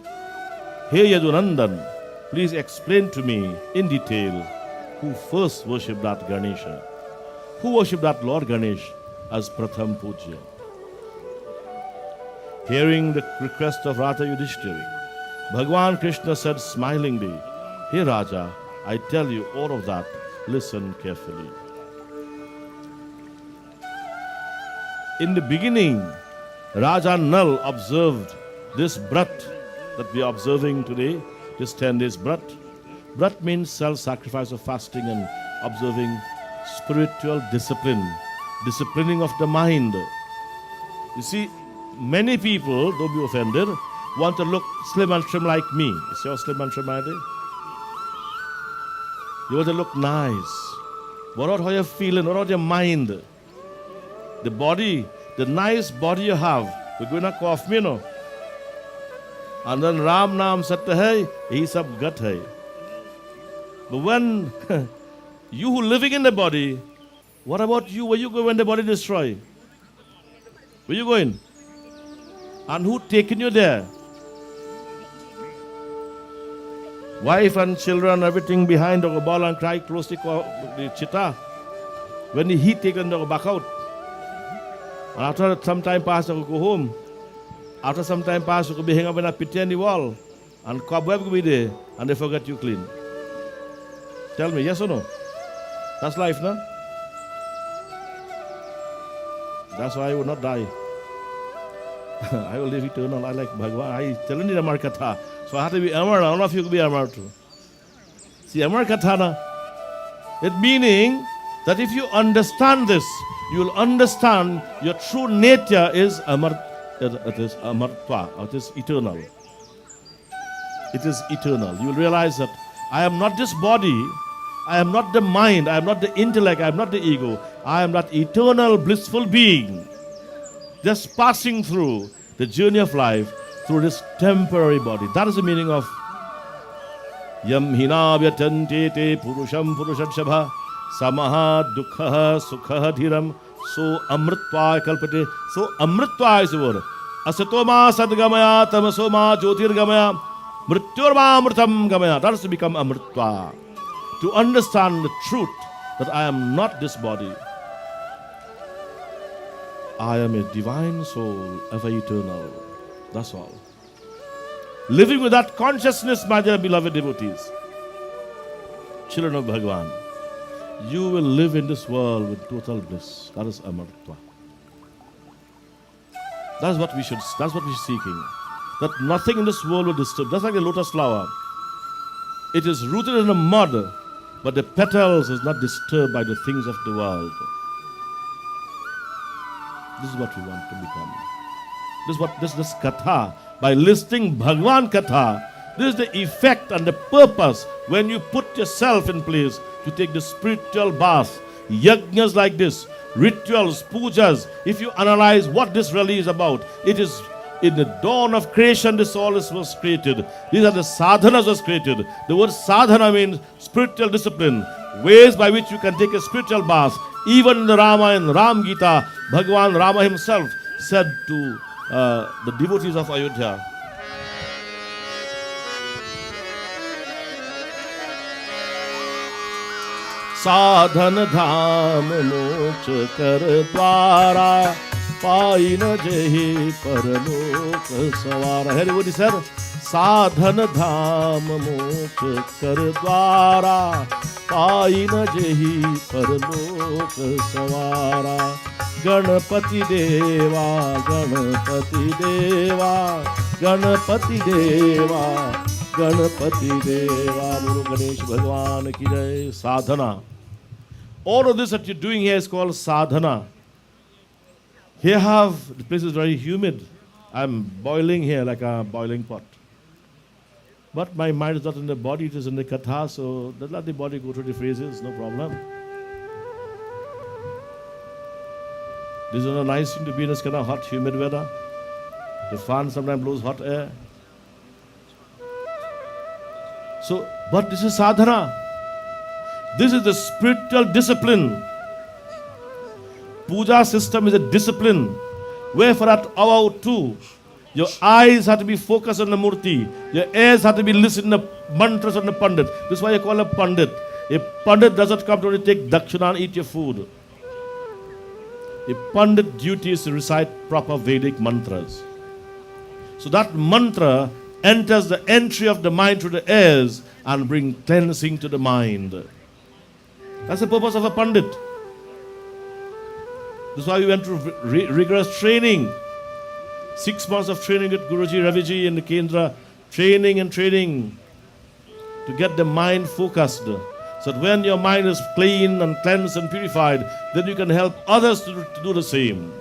Hey Yadunandan, please explain to me in detail who first worshipped that Ganesha. Who worshipped that Lord Ganesh as Pratham Pujya. Hearing the request of Raja Yudhishthira, Bhagwan Krishna said smilingly, Hey Raja, I tell you all of that. Listen carefully. In the beginning, Raja Nal observed this Brat that we are observing today, this 10 days Brat. Brat means self-sacrifice of fasting and observing spiritual discipline, disciplining of the mind. You see, many people, don't be offended, want to look slim and trim like me. You see how slim and trim I did? You want to look nice. What about how you're feeling? What about your mind? The body, the nice body you have, we're going to cough me, no? And then Ram Naam Satya hai, he sab gat hai. But when you who living in the body, what about you? Where you go when the body destroy? Where you going? And who taking you there? Wife and children, everything behind the ball and cry close to the chitta. When the heat taken the back out. And after some time pass, you go home. After some time pass, you could be hanging up in a pity on the wall. And cobweb will be there. And they forget you clean. Tell me, yes or no? That's life, no? That's why I will not die. I will live eternal. I like Bhagwan. I tell you the Amar Katha. So I have to be Amar. All of you could be Amar too. See, Amar Katha, na? It meaning that if you understand this, you will understand your true nature is Amar. It is Amartva. It is eternal. It is eternal. You will realize that I am not this body. I am not the mind. I am not the intellect. I am not the ego. I am that eternal, blissful being. Just passing through the journey of life through this temporary body. That is the meaning of Yam hina vyatante te purusham purushadshabha samaha dukha sukha dhiram so amritva kalpate. So amritva is the word. Asatoma sadgamaya tamasoma jyotirgamaya mrityorma amritam gamaya. That is to become amritva. To understand the truth that I am not this body. I am a divine soul, ever eternal. That's all. Living with that consciousness, my dear beloved devotees, children of Bhagwan, you will live in this world with total bliss. That is Amartva. That's what we're seeking. That nothing in this world will disturb. Just like the lotus flower. It is rooted in the mud, but the petals is not disturbed by the things of the world. This is what we want to become. This katha, by listening Bhagwan katha, this is the effect and the purpose when you put yourself in place to take the spiritual bath, yajnas like this, rituals, pujas. If you analyze what this really is about, it is in the dawn of creation this all was created. These are the sadhanas was created. The word sadhana means spiritual discipline, ways by which you can take a spiritual bath. Even in the Ramayana, Ram Gita, Bhagwan Rama himself said to the devotees of Ayodhya, Sadhan dham moksha kar dwara pai na jehi parlok savara. Hear what he said? Sadhan dham moksha kar dwara pai na jehi parlok savara. Ganapati Deva, Ganapati Deva, Ganapati Deva, Ganpati देवा बोलो गणेश भगवान की जय. Sadhana. All of this that you're doing here is called sadhana. Here the place is very humid. I'm boiling here like a boiling pot. But my mind is not in the body, it is in the katha, so let the body go through the phases, no problem. This is a nice thing to be in this kind of hot, humid weather. The fan sometimes blows hot air. So, but this is sadhana. This is the spiritual discipline. Puja system is a discipline. Wherefore at hour 2, your eyes have to be focused on the murti. Your ears have to be listening to mantras on the pandit. This is why you call a pandit. A pandit doesn't come to only take dakshina and eat your food. A pandit duty is to recite proper Vedic mantras. So that mantra enters the entry of the mind through the ears and bring cleansing to the mind. That's the purpose of a pandit. That's why we went through rigorous training. 6 months of training with Guruji, Raviji in the Kendra. Training and training to get the mind focused. So that when your mind is clean and cleansed and purified, then you can help others to do the same.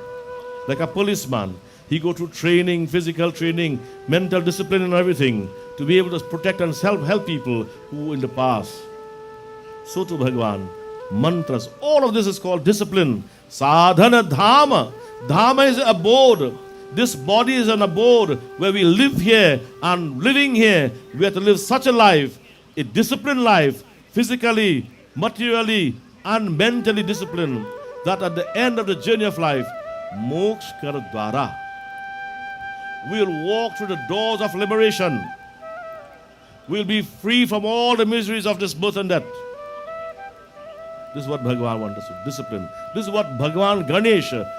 Like a policeman. He go through training, physical training, mental discipline and everything to be able to protect and help people who in the past. So to Bhagavan, mantras, all of this is called discipline. Sadhana dhama. Dhama is abode. This body is an abode where we live here, and living here, we have to live such a life, a disciplined life, physically, materially, and mentally disciplined, that at the end of the journey of life, moksha kar dwara, we'll walk through the doors of liberation. We'll be free from all the miseries of this birth and death. This is what Bhagavan wants us to discipline. This is what Bhagavan Ganesha,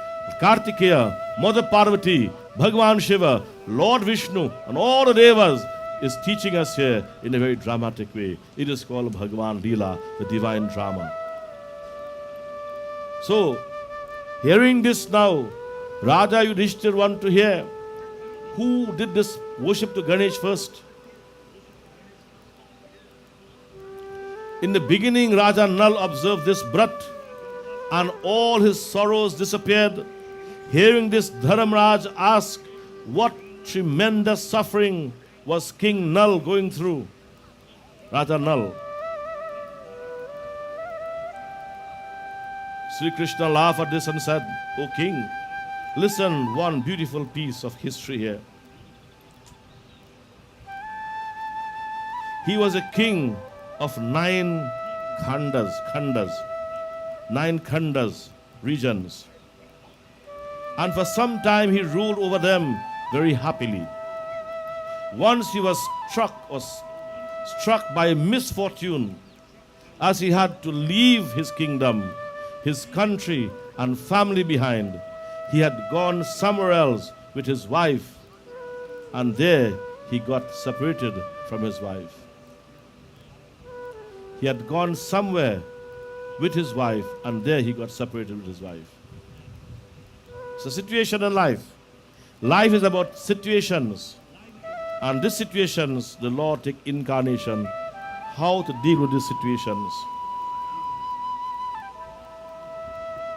Kartikeya, Mother Parvati, Bhagavan Shiva, Lord Vishnu, and all the Devas is teaching us here in a very dramatic way. It is called Bhagavan Leela, the divine drama. So, hearing this now, Raja Yudhishthir want to hear who did this worship to Ganesh first. In the beginning, Raja Nal observed this brat, and all his sorrows disappeared. Hearing this, Dharamraj asked, what tremendous suffering was King Nal going through? Raja Nal. Sri Krishna laughed at this and said, O king, listen, one beautiful piece of history here. He was a king of 9 khandas, 9 khandas, regions. And for some time he ruled over them very happily. Once he was struck by a misfortune as he had to leave his kingdom, his country and family behind. He had gone somewhere else with his wife, and there he got separated from his wife. He had gone somewhere with his wife, and there he got separated with his wife. It's a situation in life. Life is about situations. And these situations, the Lord take incarnation, how to deal with these situations.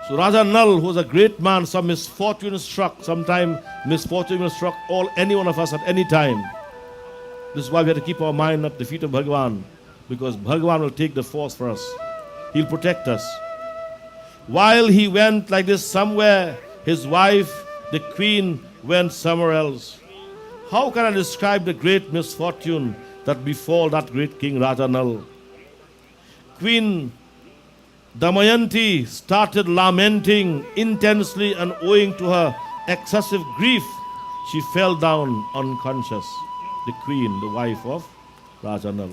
So Raja Nal, who was a great man, some misfortune struck. Sometime misfortune will struck any one of us at any time. This is why we have to keep our mind at the feet of Bhagavan, because Bhagavan will take the force for us. He'll protect us. While he went like this somewhere, his wife, the queen, went somewhere else. How can I describe the great misfortune that befall that great king Raja Nal? Queen Damayanti started lamenting intensely, and owing to her excessive grief, she fell down unconscious. The queen, the wife of Raja Nal,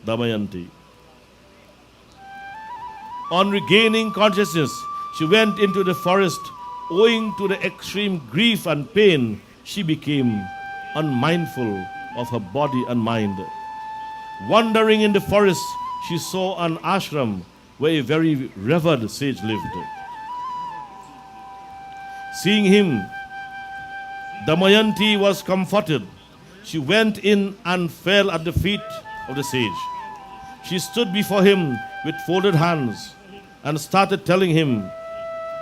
Damayanti. On regaining consciousness, she went into the forest. Owing to the extreme grief and pain, she became unmindful of her body and mind. Wandering in the forest, she saw an ashram where a very revered sage lived. Seeing him, Damayanti was comforted she went in and fell at the feet of the sage. She stood before him with folded hands and started telling him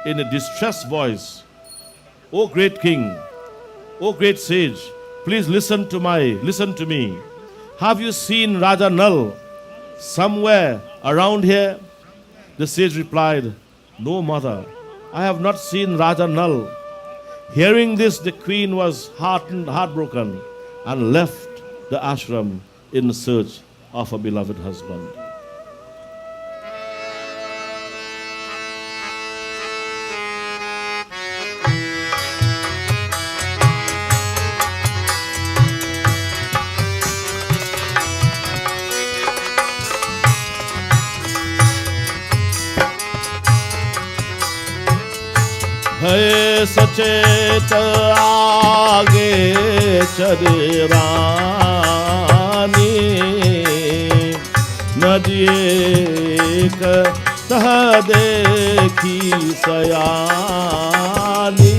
in a distressed voice, "O great king, O great sage, please listen to me. Have you seen Raja Nal somewhere around here?" The sage replied, "No, mother, I have not seen Raja Nal." Hearing this, the queen was heartbroken, and left the ashram in search of a beloved husband. है सचेत आगे चले रानी, नदिए तह देखी सयानी।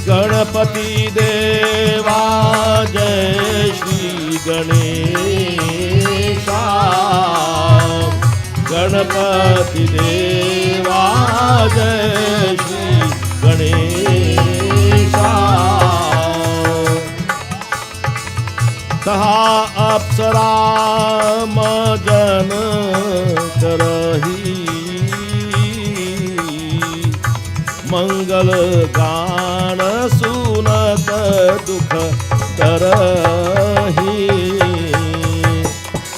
गणपति देवा जय श्री गणेशा, गणपति देवा जय श्री गणेशा। तहा अप्सरा मदन करही, मंगल गान सुनत दुख तरही।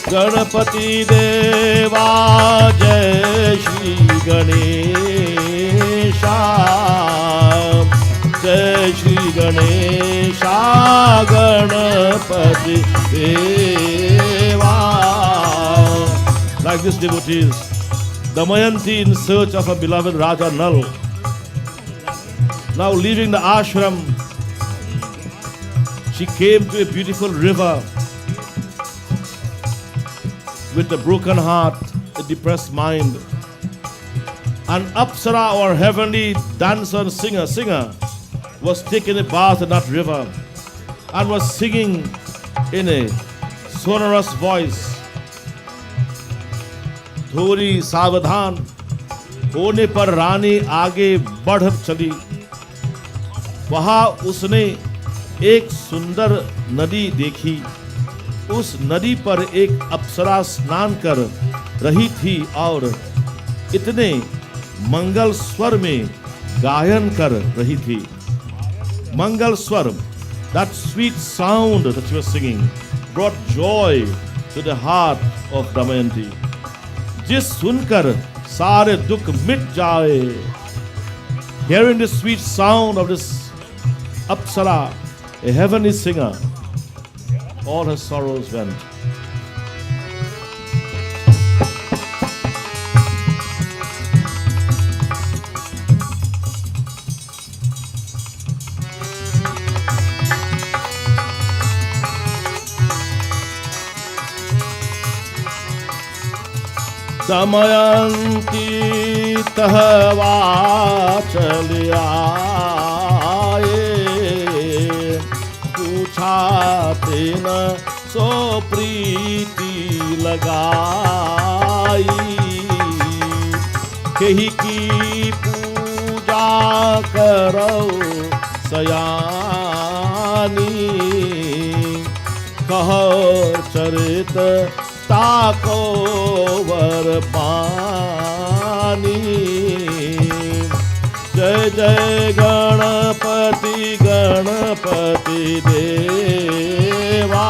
गणपति देवा जय श्री गणेशा, जय श्री गणेशा। गणपति देवा। Like this devotees, Damayanti in search of a beloved Raja Nal. Now leaving the ashram, she came to a beautiful river. With a broken heart, a depressed mind, an Apsara or heavenly dancer and singer was taking a bath in that river and was singing in a sonorous voice, "थोड़ी सावधान होने पर रानी आगे बढ़ चली। वहां उसने एक सुंदर नदी देखी। उस नदी पर एक अप्सरा स्नान कर रही थी और इतने मंगल स्वर में गायन कर रही थी। मंगल स्वर, that sweet sound that she was singing, brought joy to the heart of Damayanti. जिस सुनकर सारे दुख मिट जाए। Hearing the sweet sound of this Apsara, a heavenly singer, all her sorrows went. Damayanti तहवा चले आए, पूछा तेन सो प्रीति लगाई। कही की पूजा करो सयानी, कहो चरित ताको वर पानी। जय जय गणपति गणपति देवा,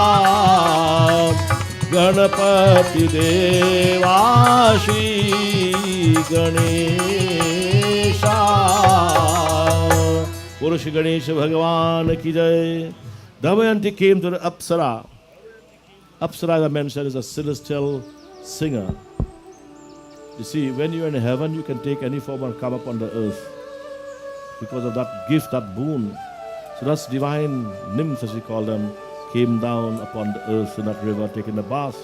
गणपति देवा श्री गणेशा। बोलो श्री गणेश भगवान की जय। Damayanti came to the Apsara. Apsara, as I mentioned, is a celestial singer. You see, when you're in heaven, you can take any form and come upon the earth because of that gift, that boon. So that's divine nymphs, as we call them, came down upon the earth in that river, taking a bath.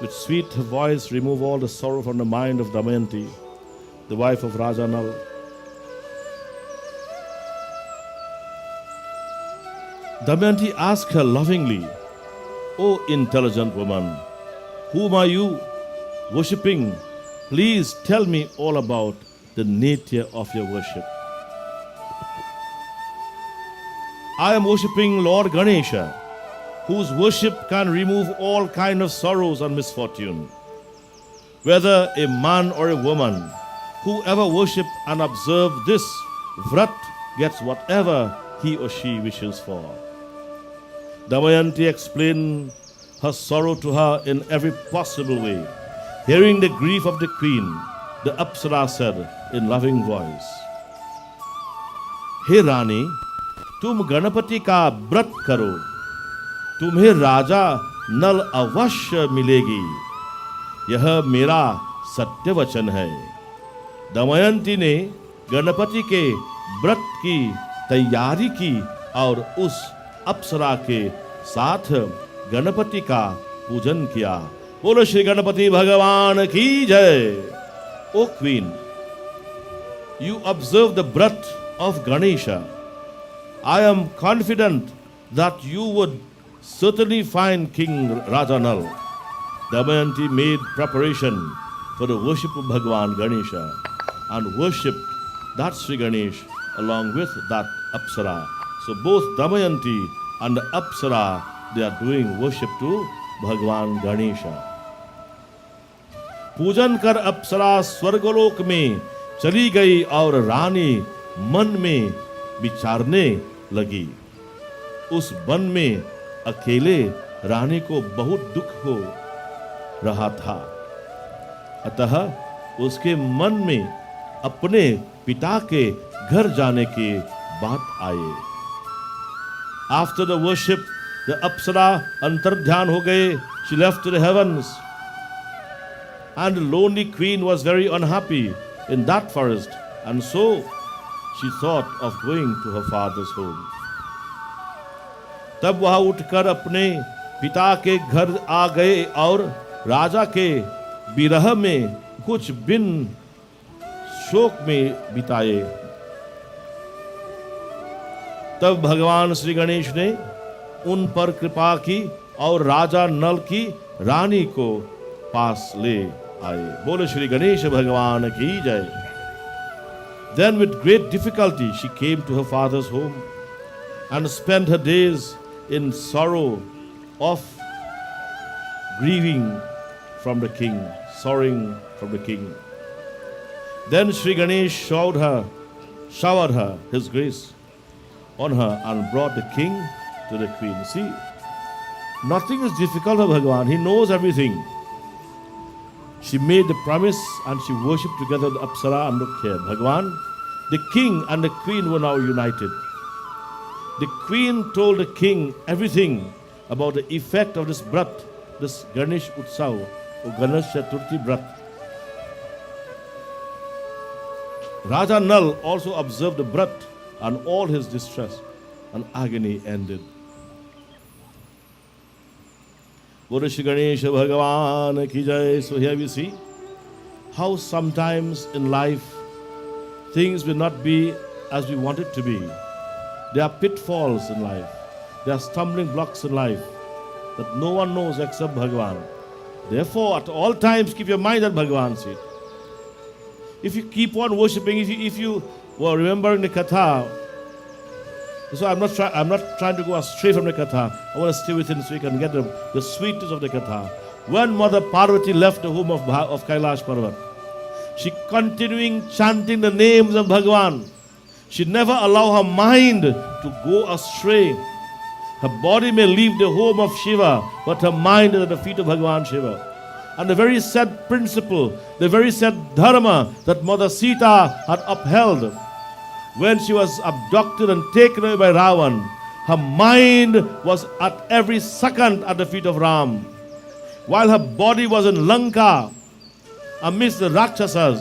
With sweet voice, remove all the sorrow from the mind of Damayanti, the wife of Raja Nal. Damayanti asked her lovingly, "O intelligent woman, whom are you worshipping? Please tell me all about the nature of your worship." "I am worshipping Lord Ganesha, whose worship can remove all kind of sorrows and misfortune. Whether a man or a woman, whoever worship and observe this vrat gets whatever he or she wishes for." Damayanti explained her sorrow to her in every possible way. Hearing the grief of the queen, the Apsara said in loving voice, "हे रानी, तुम गणपति का व्रत करो, तुम्हें राजा नल अवश्य मिलेगी, यह मेरा सत्य वचन है." दमयंती ने गणपति के व्रत की तैयारी की और उस अप्सरा के साथ गणपति का पूजन किया। बोलो श्री गणपति भगवान की जय। O queen, you observe the व्रत of Ganesha. I am confident that you would certainly find King Rajanal. Damayanti made preparation for the worship of Bhagavan Ganesha and worshipped that Sri Ganesh along with that Apsara. So both Damayanti and the Apsara, they are doing worship to Bhagavan Ganesha. पूजन कर अप्सरा स्वर्गलोक में चली गई और रानी मन में विचारने लगी। उस वन में अकेले रानी को बहुत दुख हो रहा था, अतः उसके मन में अपने पिता के घर जाने की बात आई। After the worship, the Apsara अंतर्ध्यान हो गए. She left to the heavens. And the lonely queen was very unhappy in that forest, and so she thought of going to her father's home. तब वह उठकर अपने पिता के घर आ गए और राजा के विरह में कुछ दिन शोक में बिताए। तब भगवान श्री गणेश ने उन पर कृपा की और राजा नल की रानी को पास ले आए। बोलो श्री गणेश भगवान की जय। Then with great difficulty she came to her father's home and spent her days in sorrow of grieving from the king, sorrowing from the king. Then Sri Ganesh showered her his grace on her and brought the king to the queen. See, nothing is difficult for Bhagavan. He knows everything. She made the promise and she worshipped together the Apsara, and look here, Bhagavan, the king and the queen were now united. The queen told the king everything about the effect of this brat, this Ganesh Utsav or Ganesh Chaturthi brat. Raja Nal also observed the brat, and all his distress and agony ended. Bolo Shri Ganesha Bhagavan ki jai. So here we see how sometimes in life things will not be as we want it to be. There are pitfalls in life. There are stumbling blocks in life that no one knows except Bhagavan. Therefore, at all times keep your mind at Bhagavan's feet. If you keep on worshipping, if you were remembering the katha, so I'm not trying to go astray from the katha. I want to stay within so you can get the sweetness of the katha. When Mother Parvati left the home of Kailash Parvat, she continuing chanting the names of Bhagavan. She never allow her mind to go astray. Her body may leave the home of Shiva, but her mind is at the feet of Bhagavan Shiva. And the very sad principle, the very sad dharma that Mother Sita had upheld when she was abducted and taken away by Ravan, her mind was at every second at the feet of Ram. While her body was in Lanka amidst the Rakshasas,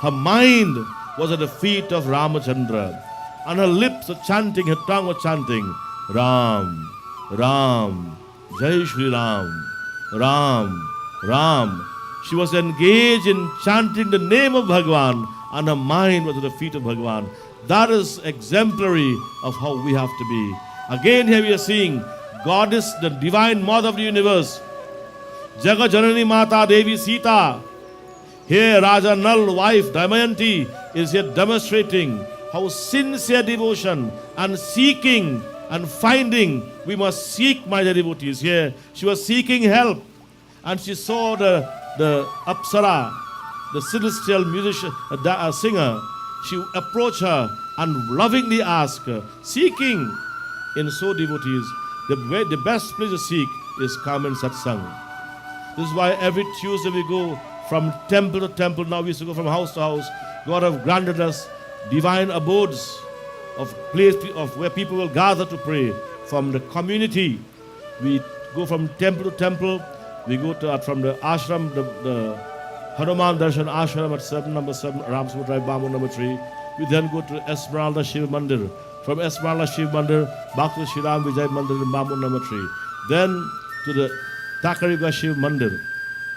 her mind was at the feet of Ramachandra. And her lips were chanting, her tongue was chanting, Ram, Ram, Jai Shri Ram, Ram, Ram. She was engaged in chanting the name of Bhagavan, and her mind was at the feet of Bhagavan. That is exemplary of how we have to be. Again here we are seeing Goddess, the divine mother of the universe, Jaga Janani Mata Devi Sita. Here Raja Nal, wife Damayanti, is here demonstrating how sincere devotion and seeking and finding. We must seek, my dear devotees. Here she was seeking help, and she saw the Apsara, the celestial musician, singer. She approached her and lovingly asked her, seeking. In so, devotees, the best place to seek is come and satsang. This is why every Tuesday we go from temple to temple. Now we used to go from house to house. God have granted us divine abodes of place of where people will gather to pray. From the community, we go from temple to temple. We go to from the ashram, the Hanuman Darshan ashram at number 7, Ramswood Drive, Bamboo number 3. We then go to Esmeralda Shiva Mandir. From Esmeralda Shiva Mandir back to Shri Ram Vijay Mandir in Bamboo number 3. Then to the Takariga Shiva Mandir.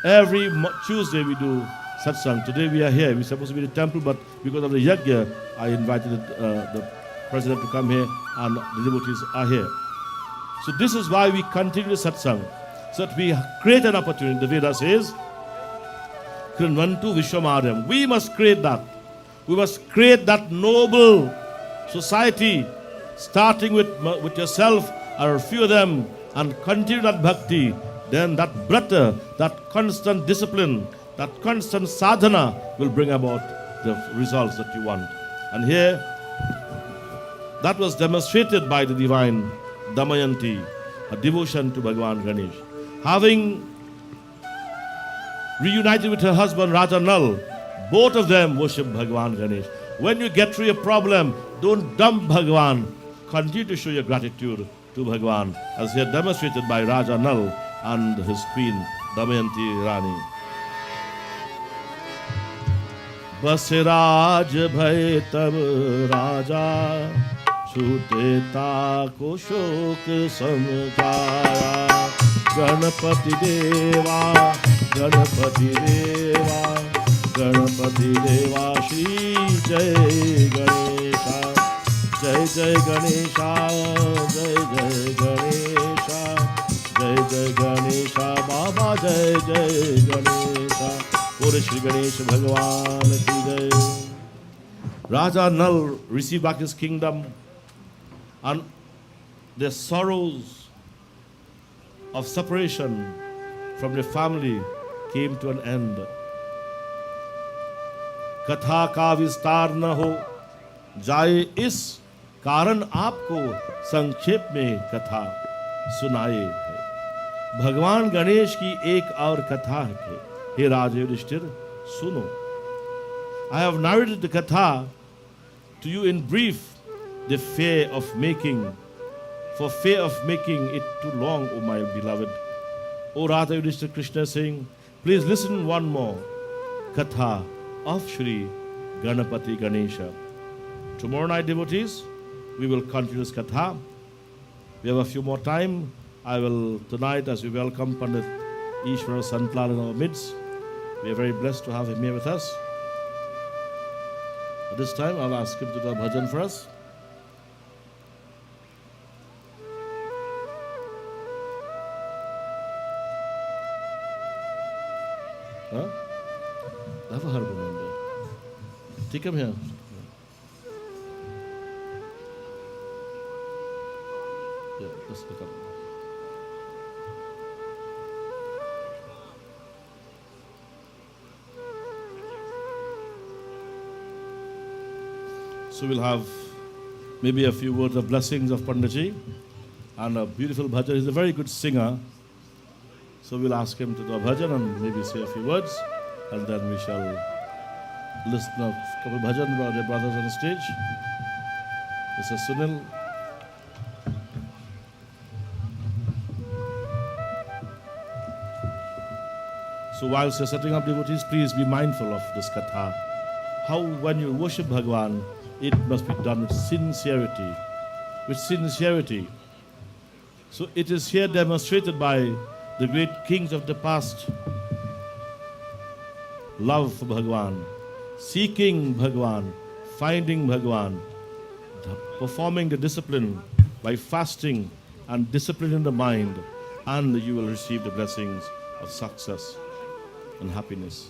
Every Tuesday we do satsang. Today we are here. We're supposed to be in the temple, but because of the yajna, I invited the president to come here, and the devotees are here. So this is why we continue satsang, so that we create an opportunity. The Veda says, Krinvantu Vishwamadyam. We must create that. We must create that noble society, starting with yourself or a few of them, and continue that bhakti. Then that brata, that constant discipline, that constant sadhana will bring about the results that you want. And here, that was demonstrated by the divine Damayanti, a devotion to Bhagavan Ganesh. Having reunited with her husband Raja Nal, both of them worship Bhagavan Ganesh. When you get through a problem, don't dump Bhagavan. Continue to show your gratitude to Bhagavan, as here demonstrated by Raja Nal and his queen Damayanti Rani. Basiraj bhai tab raja, छूटे ताको शोक समझाया. गणपति देवा, गणपति देवा, गणपति देवा श्री जय गणेशा, जय जय गणेशा, जय जय गणेशा, जय जय गणेशा बाबा, जय जय गणेशा. बोले श्री गणेश भगवान की जय. Raja Nal received back his kingdom, and the sorrows of separation from the family came to an end. कथा का विस्तार न हो जाए, इस कारण आपको संक्षेप में कथा सुनाए. भगवान गणेश की एक और कथा है. हे राजा युधिष्ठिर, सुनो. I have narrated the katha to you in brief, the fear of making, for fear of making it too long, O my beloved. O Radha Yudhishthira, Krishna is saying, please listen one more katha of Shri Ganapati Ganesha. Tomorrow night, devotees, we will continue this katha. We have a few more time. I will tonight, as we welcome Pandit Ishwara Santlal in our midst. We are very blessed to have him here with us. At this time, I'll ask him to do a bhajan for us. Huh? Have a harmonium. Take him here. Yeah, let's pick up. So we'll have maybe a few words of blessings of Panditji and a beautiful bhajan. He's a very good singer. So we'll ask him to do a bhajan and maybe say a few words, and then we shall listen to a couple of bhajan by the brothers on the stage. Mr. Sunil. So whilst you're setting up, devotees, please be mindful of this katha. How when you worship Bhagavan, it must be done with sincerity. With sincerity. So it is here demonstrated by the great kings of the past. Love for Bhagavan, seeking Bhagavan, finding Bhagavan, performing the discipline by fasting and disciplining the mind, and you will receive the blessings of success and happiness.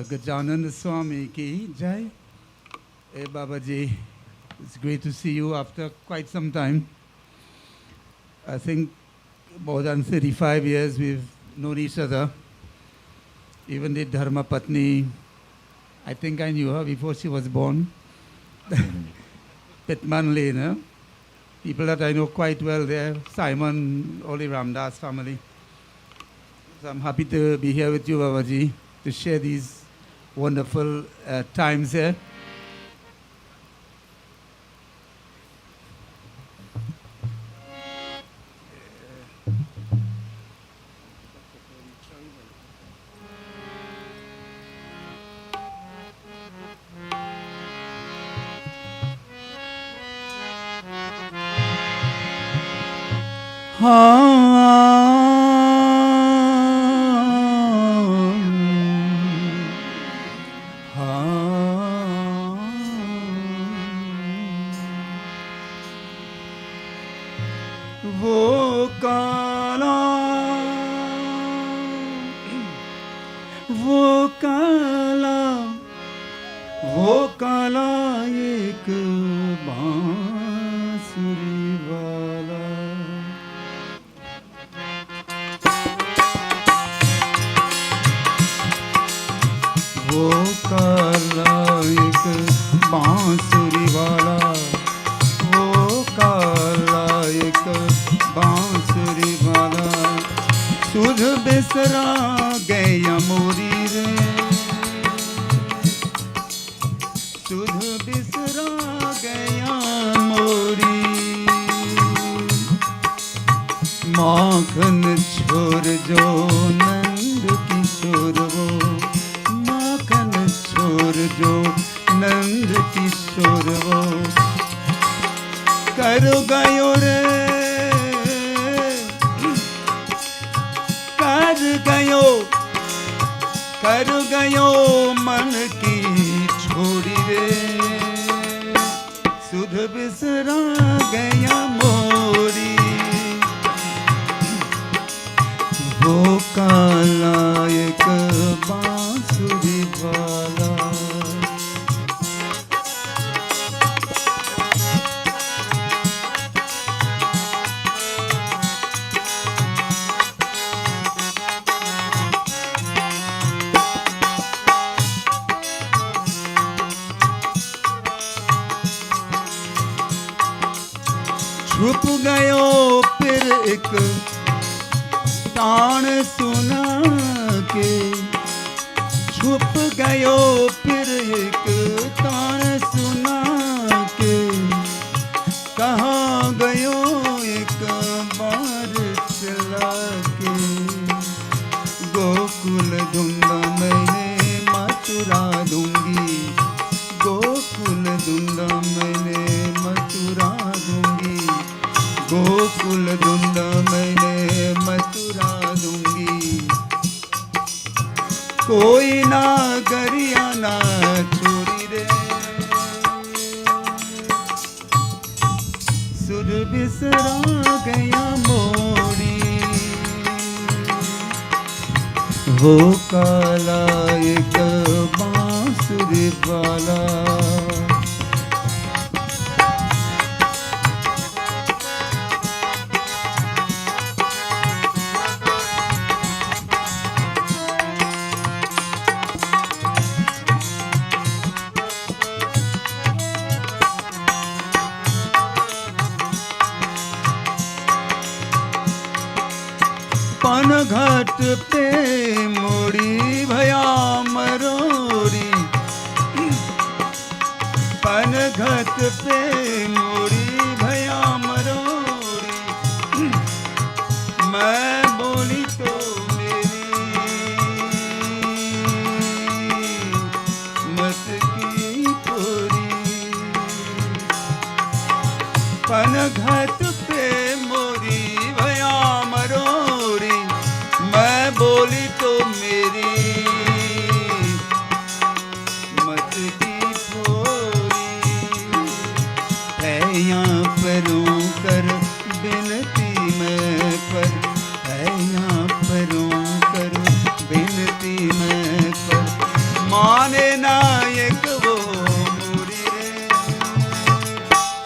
Gajananda Swami ki jai. Hey Babaji, it's great to see you after quite some time. I think more than 35 years we've known each other. Even the Dharma Patni, I think I knew her before she was born. Pitman Lane, people that I know quite well there, Simon, Oli Ramdas family. So I'm happy to be here with you, Babaji, to share these wonderful times here. वो काला एक बांसुरी वाला वो काला एक बांसुरी वाला वो काला एक बांसुरी वाला सुध बिसरा गया मोरी रे सुध बिसरा गया मोरी माखन छोर जो नंद किशोर वो माखन छोर जो नंद किशोर वो कर गयो रे कर गयो मन की छोड़ी रे सुध बिसरा गया मोरी वो काला एक बांसुरी वाला छुप गयो फिर एक तान सुना के छुप गयो फिर एक तान सुना के कहाँ गयो एक बार चला के गोकुल धुंधा मैंने मथुरा दूंगी गोकुल धुंधा मैंने मथुरा दूंगी गोकुल धुंध मैंने मथुरा दूंगी कोई ना गरिया ना छोड़ी रे सुर बिसरा गया मोरी वो काला एक बांसुरी वाला। पनघट पे मोड़ी भया मरोड़ी, पनघट पे मोड़ी भया मरोड़ी। मैं बोली तो मेरी मत की पूरी। पनघट पे मोरी भया मरोड़ी, मैं बोली तो मेरी मत की थोड़ी। है यहाँ परों कर बिनती मैं पर, है यहाँ परों कर बिनती मैं पर। माने नायक वो मोरी रे,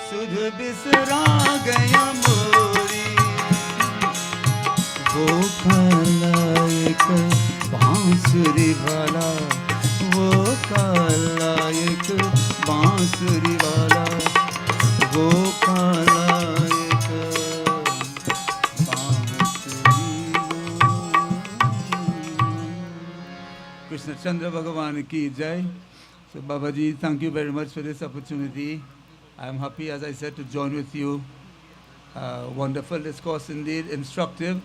सुध बिसरा गया मोरी। वो काला एक बांसुरी वाला, वो काला एक बांसुरी वाला, वो काला एक बांसुरी वाला। कृष्ण चंद्र भगवान की जय. So Babaji, thank you very much for this opportunity. I am happy, as I said, to join with you. Wonderful discourse indeed, instructive,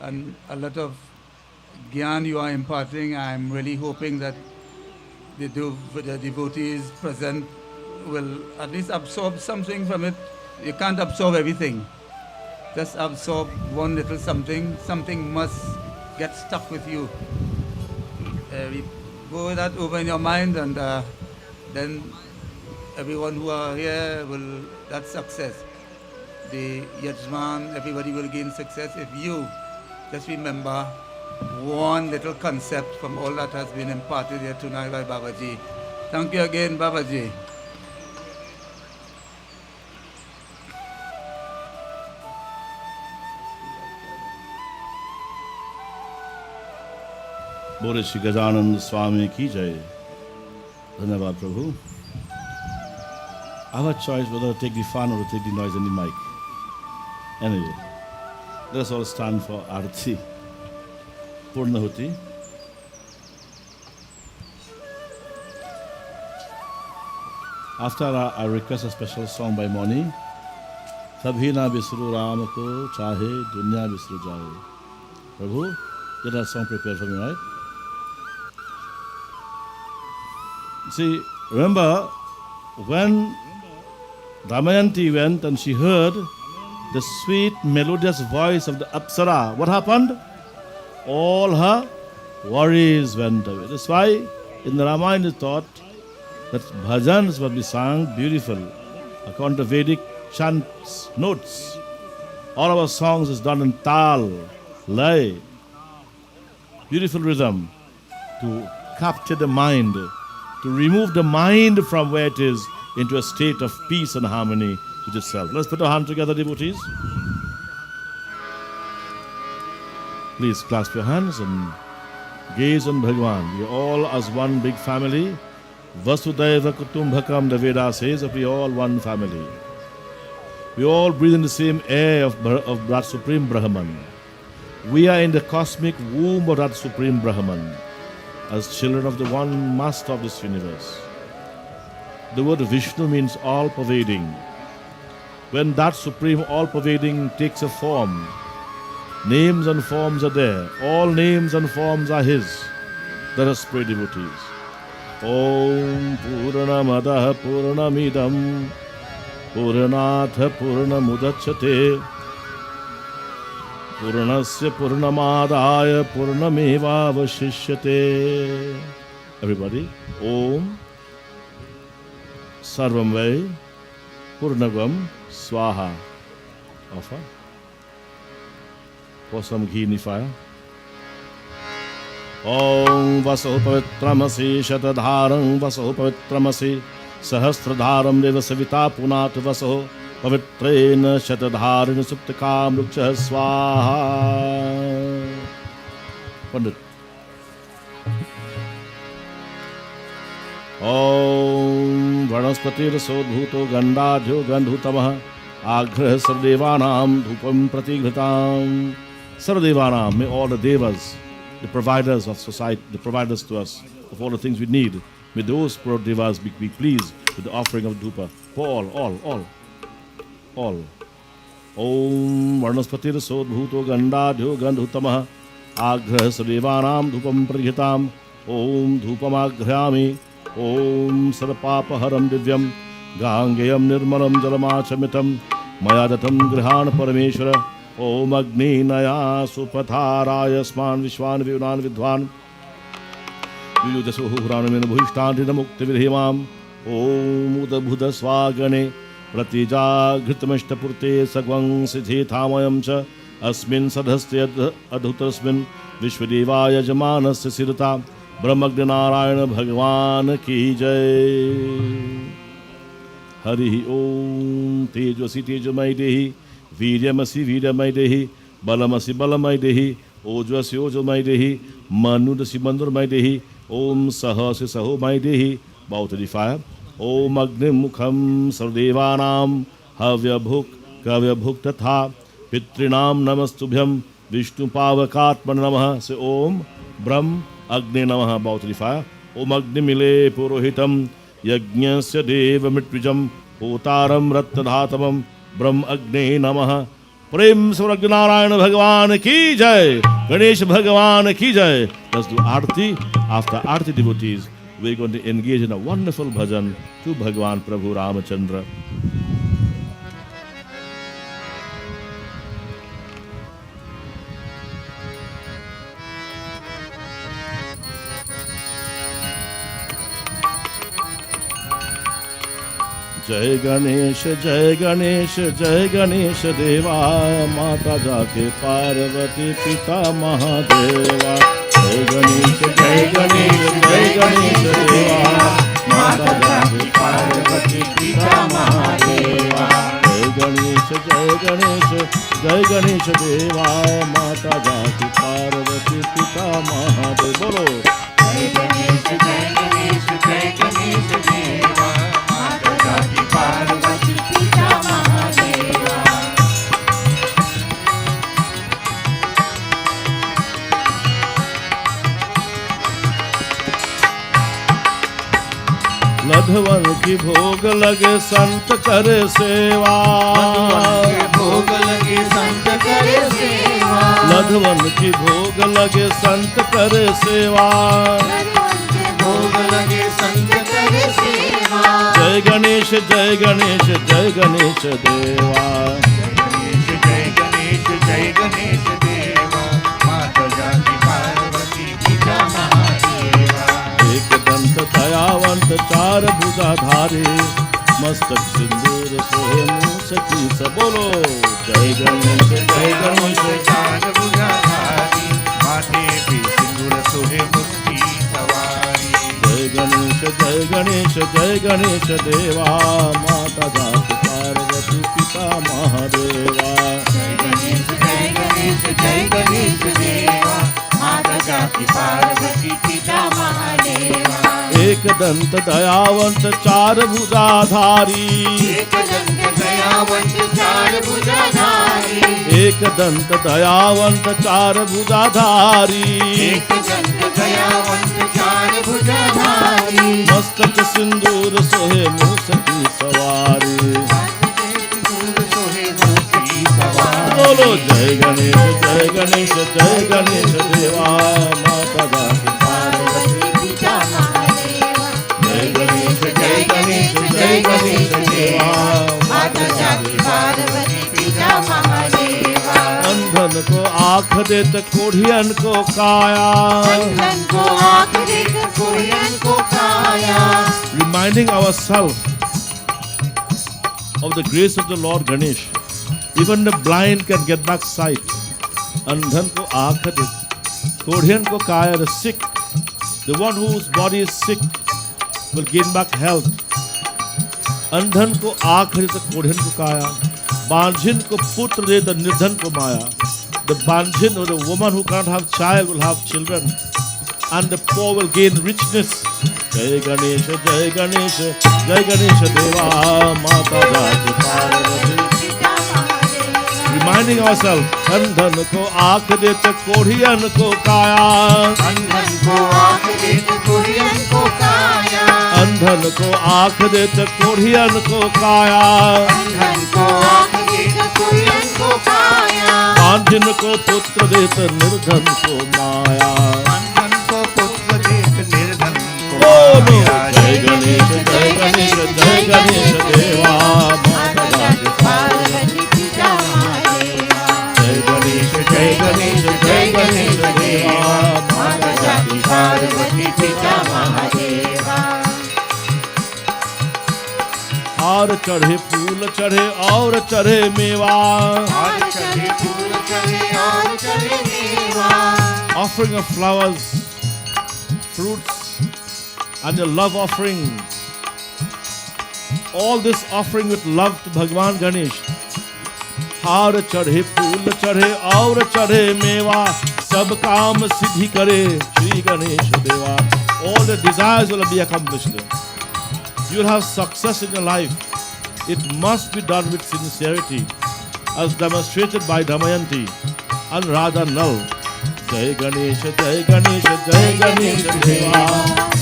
and a lot of gyan you are imparting. I am really hoping that the devotees present will at least absorb something from it. You can't absorb everything. Just absorb one little something. Something must get stuck with you. Go with that over in your mind, and then everyone who are here will, that's success. The Yajman, everybody will gain success if you just remember one little concept from all that has been imparted here tonight by Babaji. Thank you again, Babaji. बोले श्री गजानंद स्वामी की जय. धन्यवाद प्रभु. I have a choice whether to take the fun or to take the noise in the mic. Anyway, let us all stand for Arati. Purnahuti. After I request a special song by Moni. Sabhi na bisru Ram ko chahe dunya bisru jaye. Prabhu, get that song prepared for me, right? See, remember when Damayanti went and she heard the sweet melodious voice of the Apsara, what happened? All her worries went away. That's why in the Ramayana is taught that bhajans must be sung beautiful according to Vedic chants, notes. All our songs is done in tal, lay, beautiful rhythm to capture the mind, to remove the mind from where it is into a state of peace and harmony with itself. Let's put our hands together, devotees. Please clasp your hands and gaze on Bhagwan. We are all as one big family. Vasudhaiva Kutumbhakam, the Veda says that we are all one family. We all breathe in the same air of that Supreme Brahman. We are in the cosmic womb of that Supreme Brahman as children of the one Master of this universe. The word Vishnu means all-pervading. When that Supreme all-pervading takes a form, names and forms are there. All names and forms are His. Let us pray, devotees. Om Purnamadaha Purnamidam Purnatha Purnamudachyate Purnasya Purnamadaya Purnameva Vashishyate. Everybody, Om Sarvam Vai Purnagam Swaha. Offer. Pour some ghee in the fire. ॐ वसो पवित्रमसि शतधारं वसो पवित्रमसि सहस्रधारं देव सविता पुनात् वसो पवित्रेण शतधारिण सुप्तकां वृक्षः स्वाहा. पंडित. ॐ वनस्पतिरसोद्भूतो गन्धाढ्यो गन्धुतमः आग्रह सर्वदेवानां धूपं प्रतिघृताम्. Sarvadevanam, may all the devas, the providers of society, the providers to us of all the things we need, may those poor devas be pleased with the offering of dhupa for all. Om Varnaspatir Sodbhuto Gandadhyo Gandhutamah Agraha Sadevanam Dhupam Prighitam Om Dhupam Agrayami Om Sarpapaharam Divyam Gangayam Nirmalam Jalamachamitam Mayadatam Grihan Parameshwara Om Agni Naya Supatharaya Sman Vishwan Vyunan Vidwan Vyujasu Huranamin Bhuishtandina Mukti Vidhimam Om Udabhuda Swagane Pratija Ghitameshtapurte Sagwang Siddhi Thamayam Cha Asmin Sadhasya Adhutasmin Vishwadevaya Jamanasya Sirata Brahmagni Narayana Bhagwan Ki Jai. Hari Om Tejvasi Tejamai Dehi Vidyamasi Vidyamai Dehi Balamasi Balamai Dehi Ojvasi Ojamai Dehi Manudasi Mandurmai Dehi Om Sahasi Sahomai Dehi. Bow to the fire. Om Agni Mukham Sardevanam Havya Bhuk Kavya Bhuk Tatha Pitrinam Namastubhyam Vishnu Pavakatman Namaha. Say Om Brahm Agni Namaha. Bow to the fire. Om Agni Mile Purohitam Yajnasya Deva Mitvijam Potaram Rattadhatamam Brahm Agni Namaha. Prem Suragni Narayana Bhagavan Ki Jai. Ganesh Bhagavan Ki Jai. Let's do Arti. After Arti devotees, we're going to engage in a wonderful bhajan to Bhagavan Prabhu Ramachandra. Jai Ganesh, Jai Ganesh, Jai Ganesh Deva, Mata Jake Parvati Pita Mahadeva. Jai Ganesh, Jai Ganesh, Jai Ganesh Deva, Mata Jake Parvati Pita Mahadeva. Jai Ganesh, Jai Ganesh, Jai Ganesh Deva, Mata Jake Parvati Pita Mahadeva. Bolo. Jai Ganesh, Jai Ganesh, Jai Ganesh Deva, Mata Jake Parvati Pita Mahadeva. लधवन की भोग लगे संत करे सेवा. भोग लगे संत करे सेवा. लधवन की भोग लगे संत करे सेवा. भोग लगे संत करे सेवा. जय गणेश जय गणेश जय गणेश देवा. जय गणेश जय गणेश देवा. माता जाकी पार्वती पिता महादेवा. एक दंत दयावंत चार भुजाधारी मस्तक सिंदूर सोहे मूसकी स. बोलो जय गणेश चार भुजाधारी माथे पे सिंदूर सोहे मुक्ति सवारी. जय गणेश जय गणेश देवा. माता जात पार्वती पिता महादेवा. जय गणेश जय गणेश देवा. माता जाति पार्वती पिता महादेवा. एक दंत दयावंत चार भुजाधारी. एक दंत दयावंत चार भुजाधारी. एक दंत दयावंत चार भुजाधारी. एक दंत दयावंत चार भुजाधारी. मस्तक सिंदूर सोहे मूसकी सवारी. बोलो जय गणेश देवा. माता जाति पार्वती पिता महादेवा. जय गणेश देवा. माता जाति पार्वती पिता महादेवा. अंधन को आँख देत कोढ़ियन को काया. अंधन को आँख देत कोढ़ियन को काया. Reminding ourselves of the grace of the Lord Ganesh. Even the blind can get back sight. अंधन को आँख दे. कोढ़ियन को काया, the sick, the one whose body is sick will gain back health. अंधन को आँख दे तो कोढ़ियन को काया, बांझिन को पुत्र दे तो निर्धन को माया. The banjin or the woman who cannot have child will have children, and the poor will gain richness. Jai Ganesh, Jai Ganesh, Jai Ganesh Deva, Mata Jati Parvati. Reminding ourselves, अंधन को आँख दे तो कोढ़ियन को काया, अंधन को आँख दे तो कोढ़ियन को काया, अंधन को आँख दे तो कोढ़ियन को काया, अंधन को आँख दे तो कोढ़ियन को काया, बांझिन को पुत्र दे तो निर्धन को माया. अंधन को पुत्र देत निर्धन को बोलो माया. जय गणेश, जय गणेश, जय गणेश देवा, माता जाति पार्वती पिता महादेवा. जय गणेश, जय गणेश, जय गणेश देवा, माता जाति पार्वती पिता महादेवा. हार चढ़े फूल चढ़े और चढ़े मेवा, हार चढ़े फूल चढ़े और चढ़े मेवा. offering of flowers, fruits, and a love offering. All this offering with love to Bhagwan Ganesh. हार चढ़े फूल चढ़े और चढ़े मेवा, सब काम सिद्धि करे श्री गणेश देवा. All the desires will be accomplished. You will have success in your life. It must be done with sincerity, as demonstrated by Damayanti and Radha Nal. Jai Ganesh, Jai Ganesh, Jai Ganesh Deva,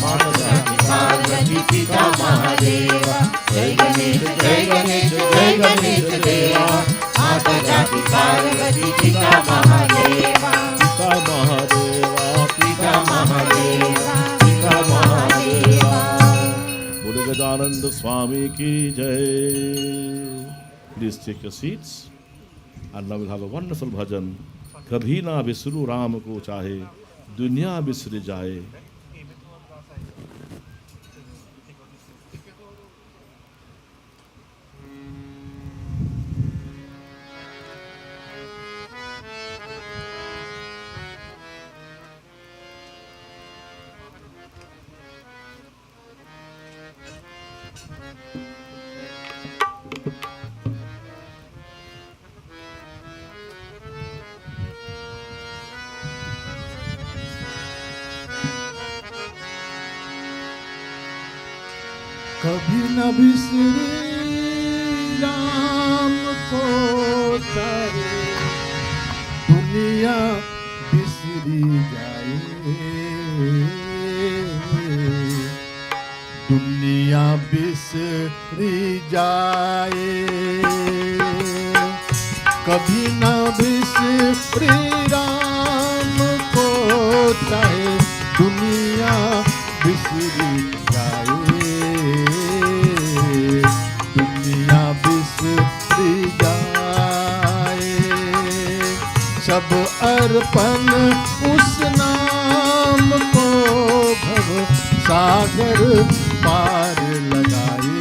Mata Jati Parvati पिता महादेवा. जय गणेश, जय गणेश, जय गणेश देवा, माता जाति पार्वती पिता Mahadeva. Pita Mahadeva, पिता महादेवा, पिता Mahadeva. Bole Gajananda Swami ki Jai. Please take your seats, and now we'll have a wonderful bhajan. कभी ना बिसरू राम को चाहे, दुनिया बिसर जाए. कभी न बिसरे राम को चाहे, दुनिया बिसरी जाए, दुनिया बिसरी जाए. कभी न बिसरे राम को चाहे, दुनिया बिसरी जाए, दुनिया बिसरी जाए. सब अर्पण उस नाम को भव सागर पार लगाए,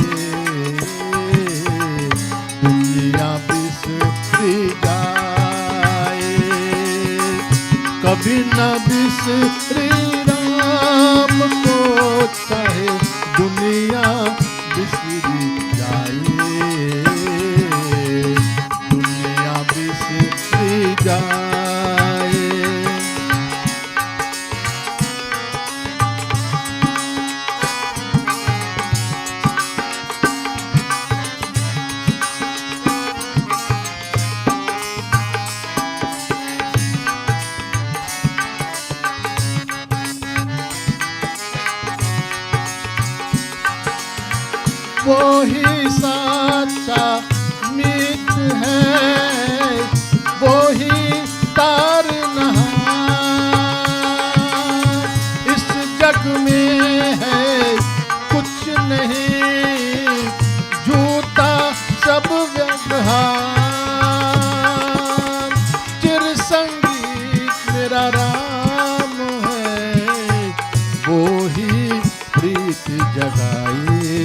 दुनिया बिसरी जाए. कभी न बिसरे राम को चाहे, दुनिया बिसरी जाए, दुनिया बिसरी जाए. वो ही साचा मीत है, वो ही तारनहार. इस जग में है कुछ नहीं, झूठा सब व्यवहार. चिर संगीत मेरा राम है, वो ही प्रीत जगाए,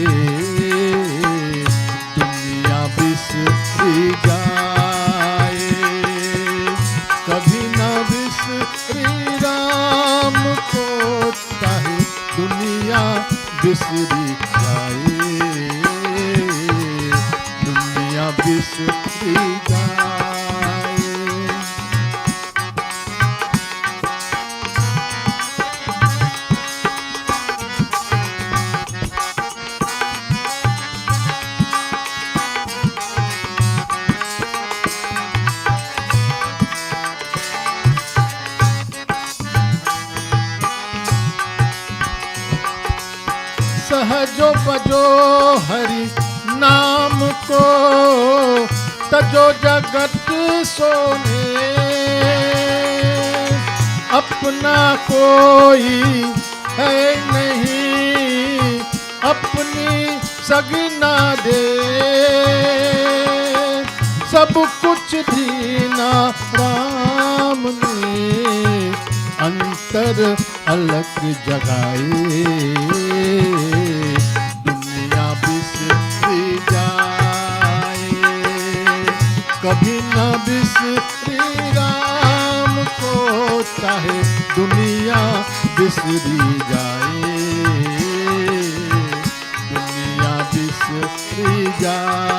बिसरी जाए, दुनिया बिसरी जाए। सहजो बजो हरि नाम को, तजो जगत सोने। अपना कोई है नहीं, अपनी सगना दे। सब कुछ दीना राम ने, अंतर अलग जगाए। दुनिया बिसरी जाए, कभी न बिसरी राम को, चाहे दुनिया बिसरी जाए, दुनिया बिसरी जाए।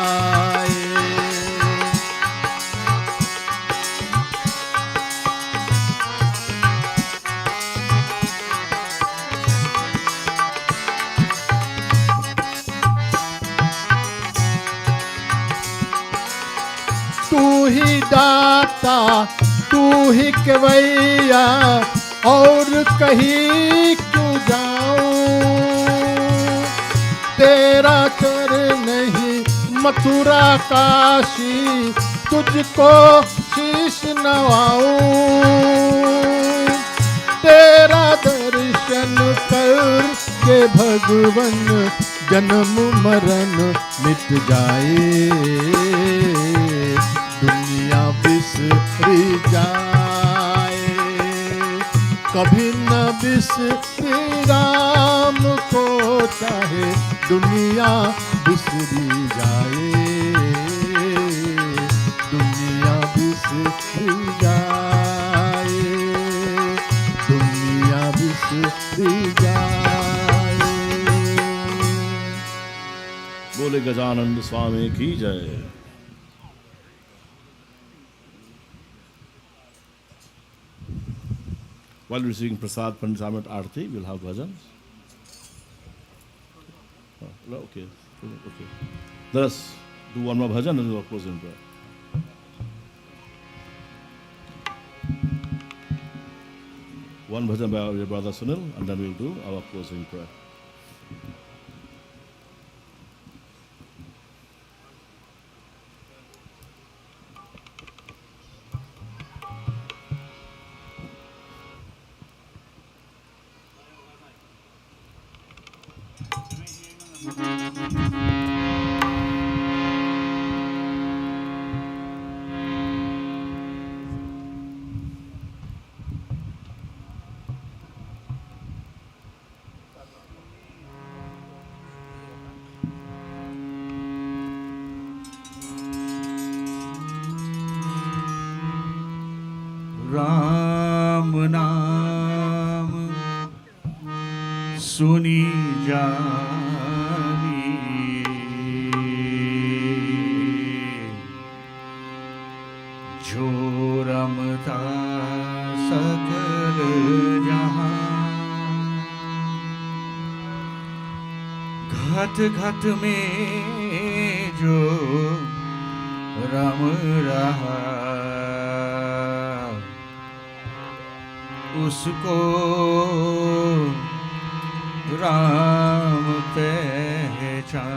तू ही दाता, तू ही केवैया, और कहीं क्यों जाऊं। तेरा कर नहीं मथुरा काशी, तुझको शीश नवाऊं। तेरा दर्शन कर के भगवन, जन्म मरण मिट जाए। दुनिया बिसरी जाए, कभी न बिसरी राम को, चाहे दुनिया बिसरी जाए, दुनिया बिसरी जाए, दुनिया बिसरी जाए। बोले गजानंद स्वामी की जय। While receiving Prasad Pandit Aarti, we'll have bhajans. Oh, okay. Okay. Let us do one more bhajan and then we'll close in prayer. One bhajan by our brother Sunil, and then we'll do our closing prayer. Ram नाम सुनी जानी, जो रमता सकल जहां। घट घट में जो रम रहा, उसको राम पहचान।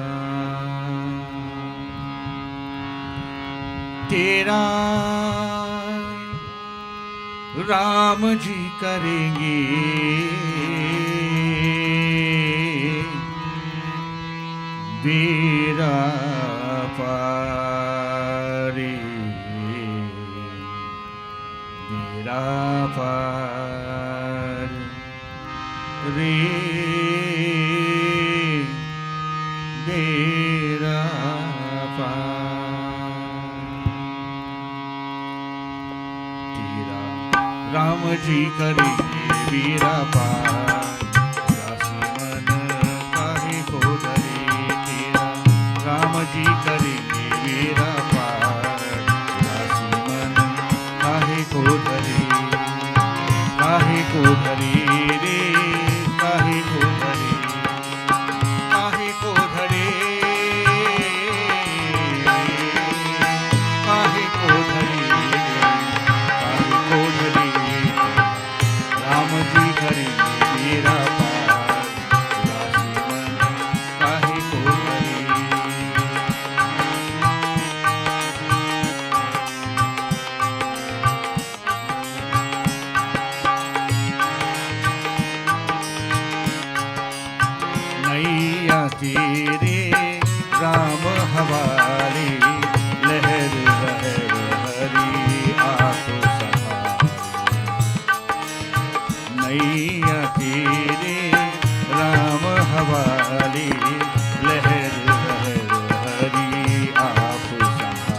तेरा राम जी करेंगे बेड़ा पारी, बेड़ा पार रे, बेड़ा पार। तेरा राम जी करेंगे बेड़ा पार, दासी मन का को धरे रे काहे को धरे काहे को धरे काहे को धरे काहे को धरे राम जी धरे मेरा पार उदासी मन काहे को धरे नैया तेरे राम हवारे लहर लहर हरी आप सहारे नैया तेरे राम हवारे लहर लहर हरी आप सहारे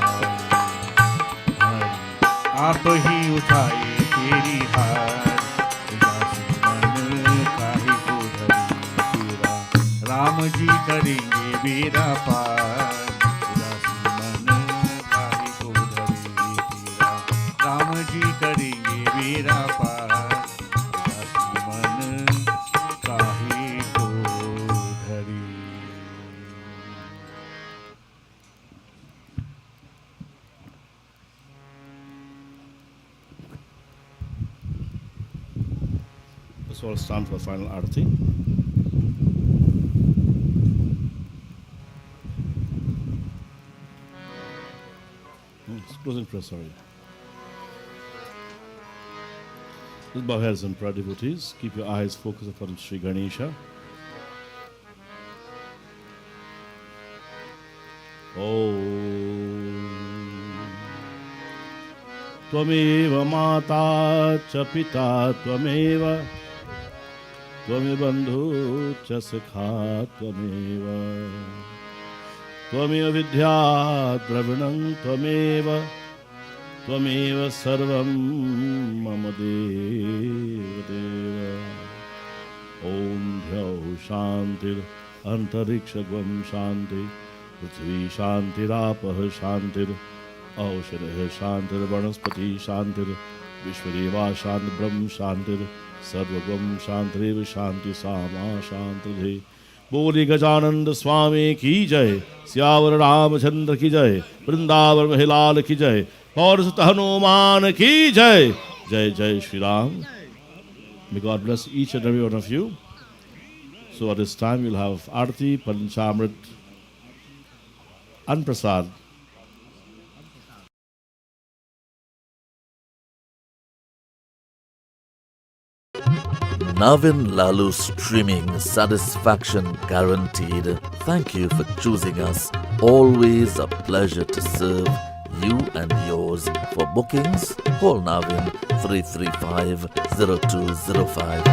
आप ही उठाए तेरी हार उदासी मन काहे को धरी तेरा राम जी करेंगे मेरा पार उदासी मन काहे को धरे तेरा राम जी करेंगे मेरा पार उदासी मन काहे को धरे Let's all stand for final arati. Closing prayer, sorry. Let's bow heads and prayer, devotees. Keep your eyes focused upon Sri Ganesha. Tvameva mata cha pita tvameva Tvame bandhu cha sakha tvameva Tvameva vidya dravinam tvameva Tvameva sarvam mama deva deva Om Dhyau Shantir Antariksha Gvam Shanti Prithvi Shantir Apah Shantir Aushadha Shantir Vanaspati Shantir Vishwadeva Shantir Brahm Shantir Sarvagam Shantireva Shanti Sama Shantidhe Boli Gajananda Swami ki jai Syawar Ramachandra ki jai Vrindavar Mahilal ki jai Horasat Hanuman ki jai Jai Jai Shri Ram. May God bless each and every one of you. So at this time we'll have Arti, Panchamrit and Prasad. Navin Lalu streaming, satisfaction guaranteed. Thank you for choosing us. Always a pleasure to serve you and yours. For bookings, call Navin 335-0205.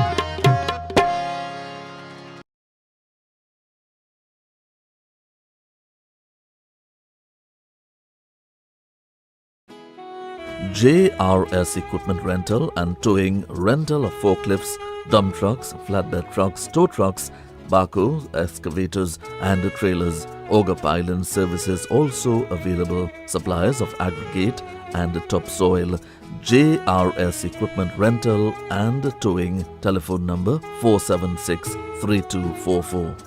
JRS Equipment Rental and Towing, rental of forklifts, dump trucks, flatbed trucks, tow trucks, backhoes, excavators and trailers. Auger Island services also available. Suppliers of aggregate and topsoil. JRS Equipment Rental and Towing. Telephone number 476-3244.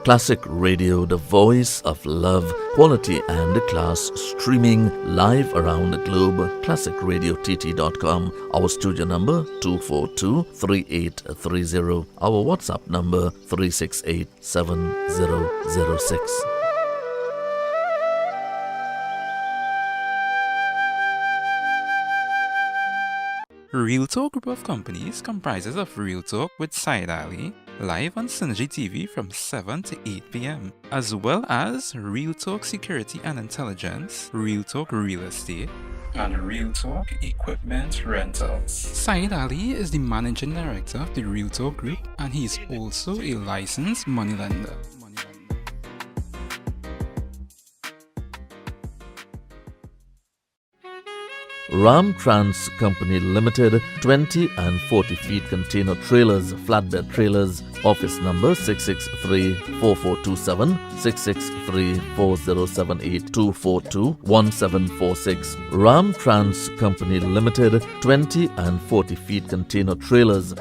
Classic Radio, the voice of love, quality and class, streaming live around the globe. ClassicRadioTT.com. Our studio number 242-3830. Our WhatsApp number 368-7006. Real Talk Group of Companies comprises of Real Talk with Said Ali, live on Synergy TV from 7 to 8 p.m., as well as Real Talk Security and Intelligence, Real Talk Real Estate, and Real Talk Equipment Rentals. Said Ali is the Managing Director of the Real Talk Group, and he is also a licensed moneylender. Ram Trans Company Limited, 20 and 40 feet container trailers, flatbed trailers, office number 663-4427, 663-4078-242-1746. Ram Trans Company Limited, 20 and 40 feet container trailers.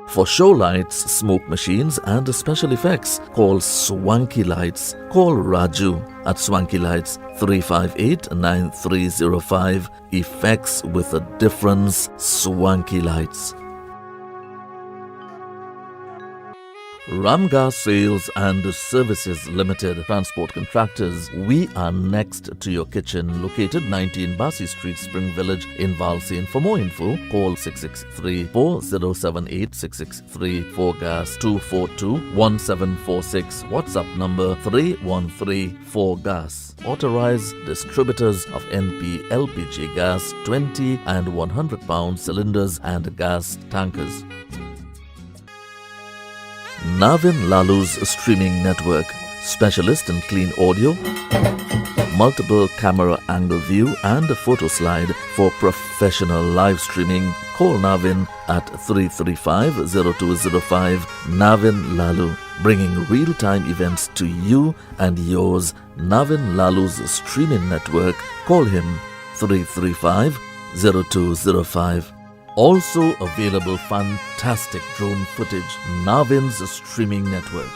For show lights, smoke machines and special effects, call Swanky Lights. Call Raju at Swanky Lights 358-9305. Effects with a difference, Swanky Lights. Ramgas Sales and Services Limited, transport contractors. We are next to your kitchen, located 19 Bassi Street, Spring Village in Valsayn. For more info, call 663-4078, 663-4GAS 242-1746. WhatsApp number 313-4GAS. Authorized distributors of NP LPG gas, 20 and 100 pound cylinders and gas tankers. Navin Lalu's streaming network, specialist in clean audio, multiple camera angle view and a photo slide for professional live streaming. Call Navin at 335-0205. Navin Lalu, bringing real-time events to you and yours. Navin Lalu's streaming network. Call him 335-0205. Also available fantastic drone footage, Navin's streaming network.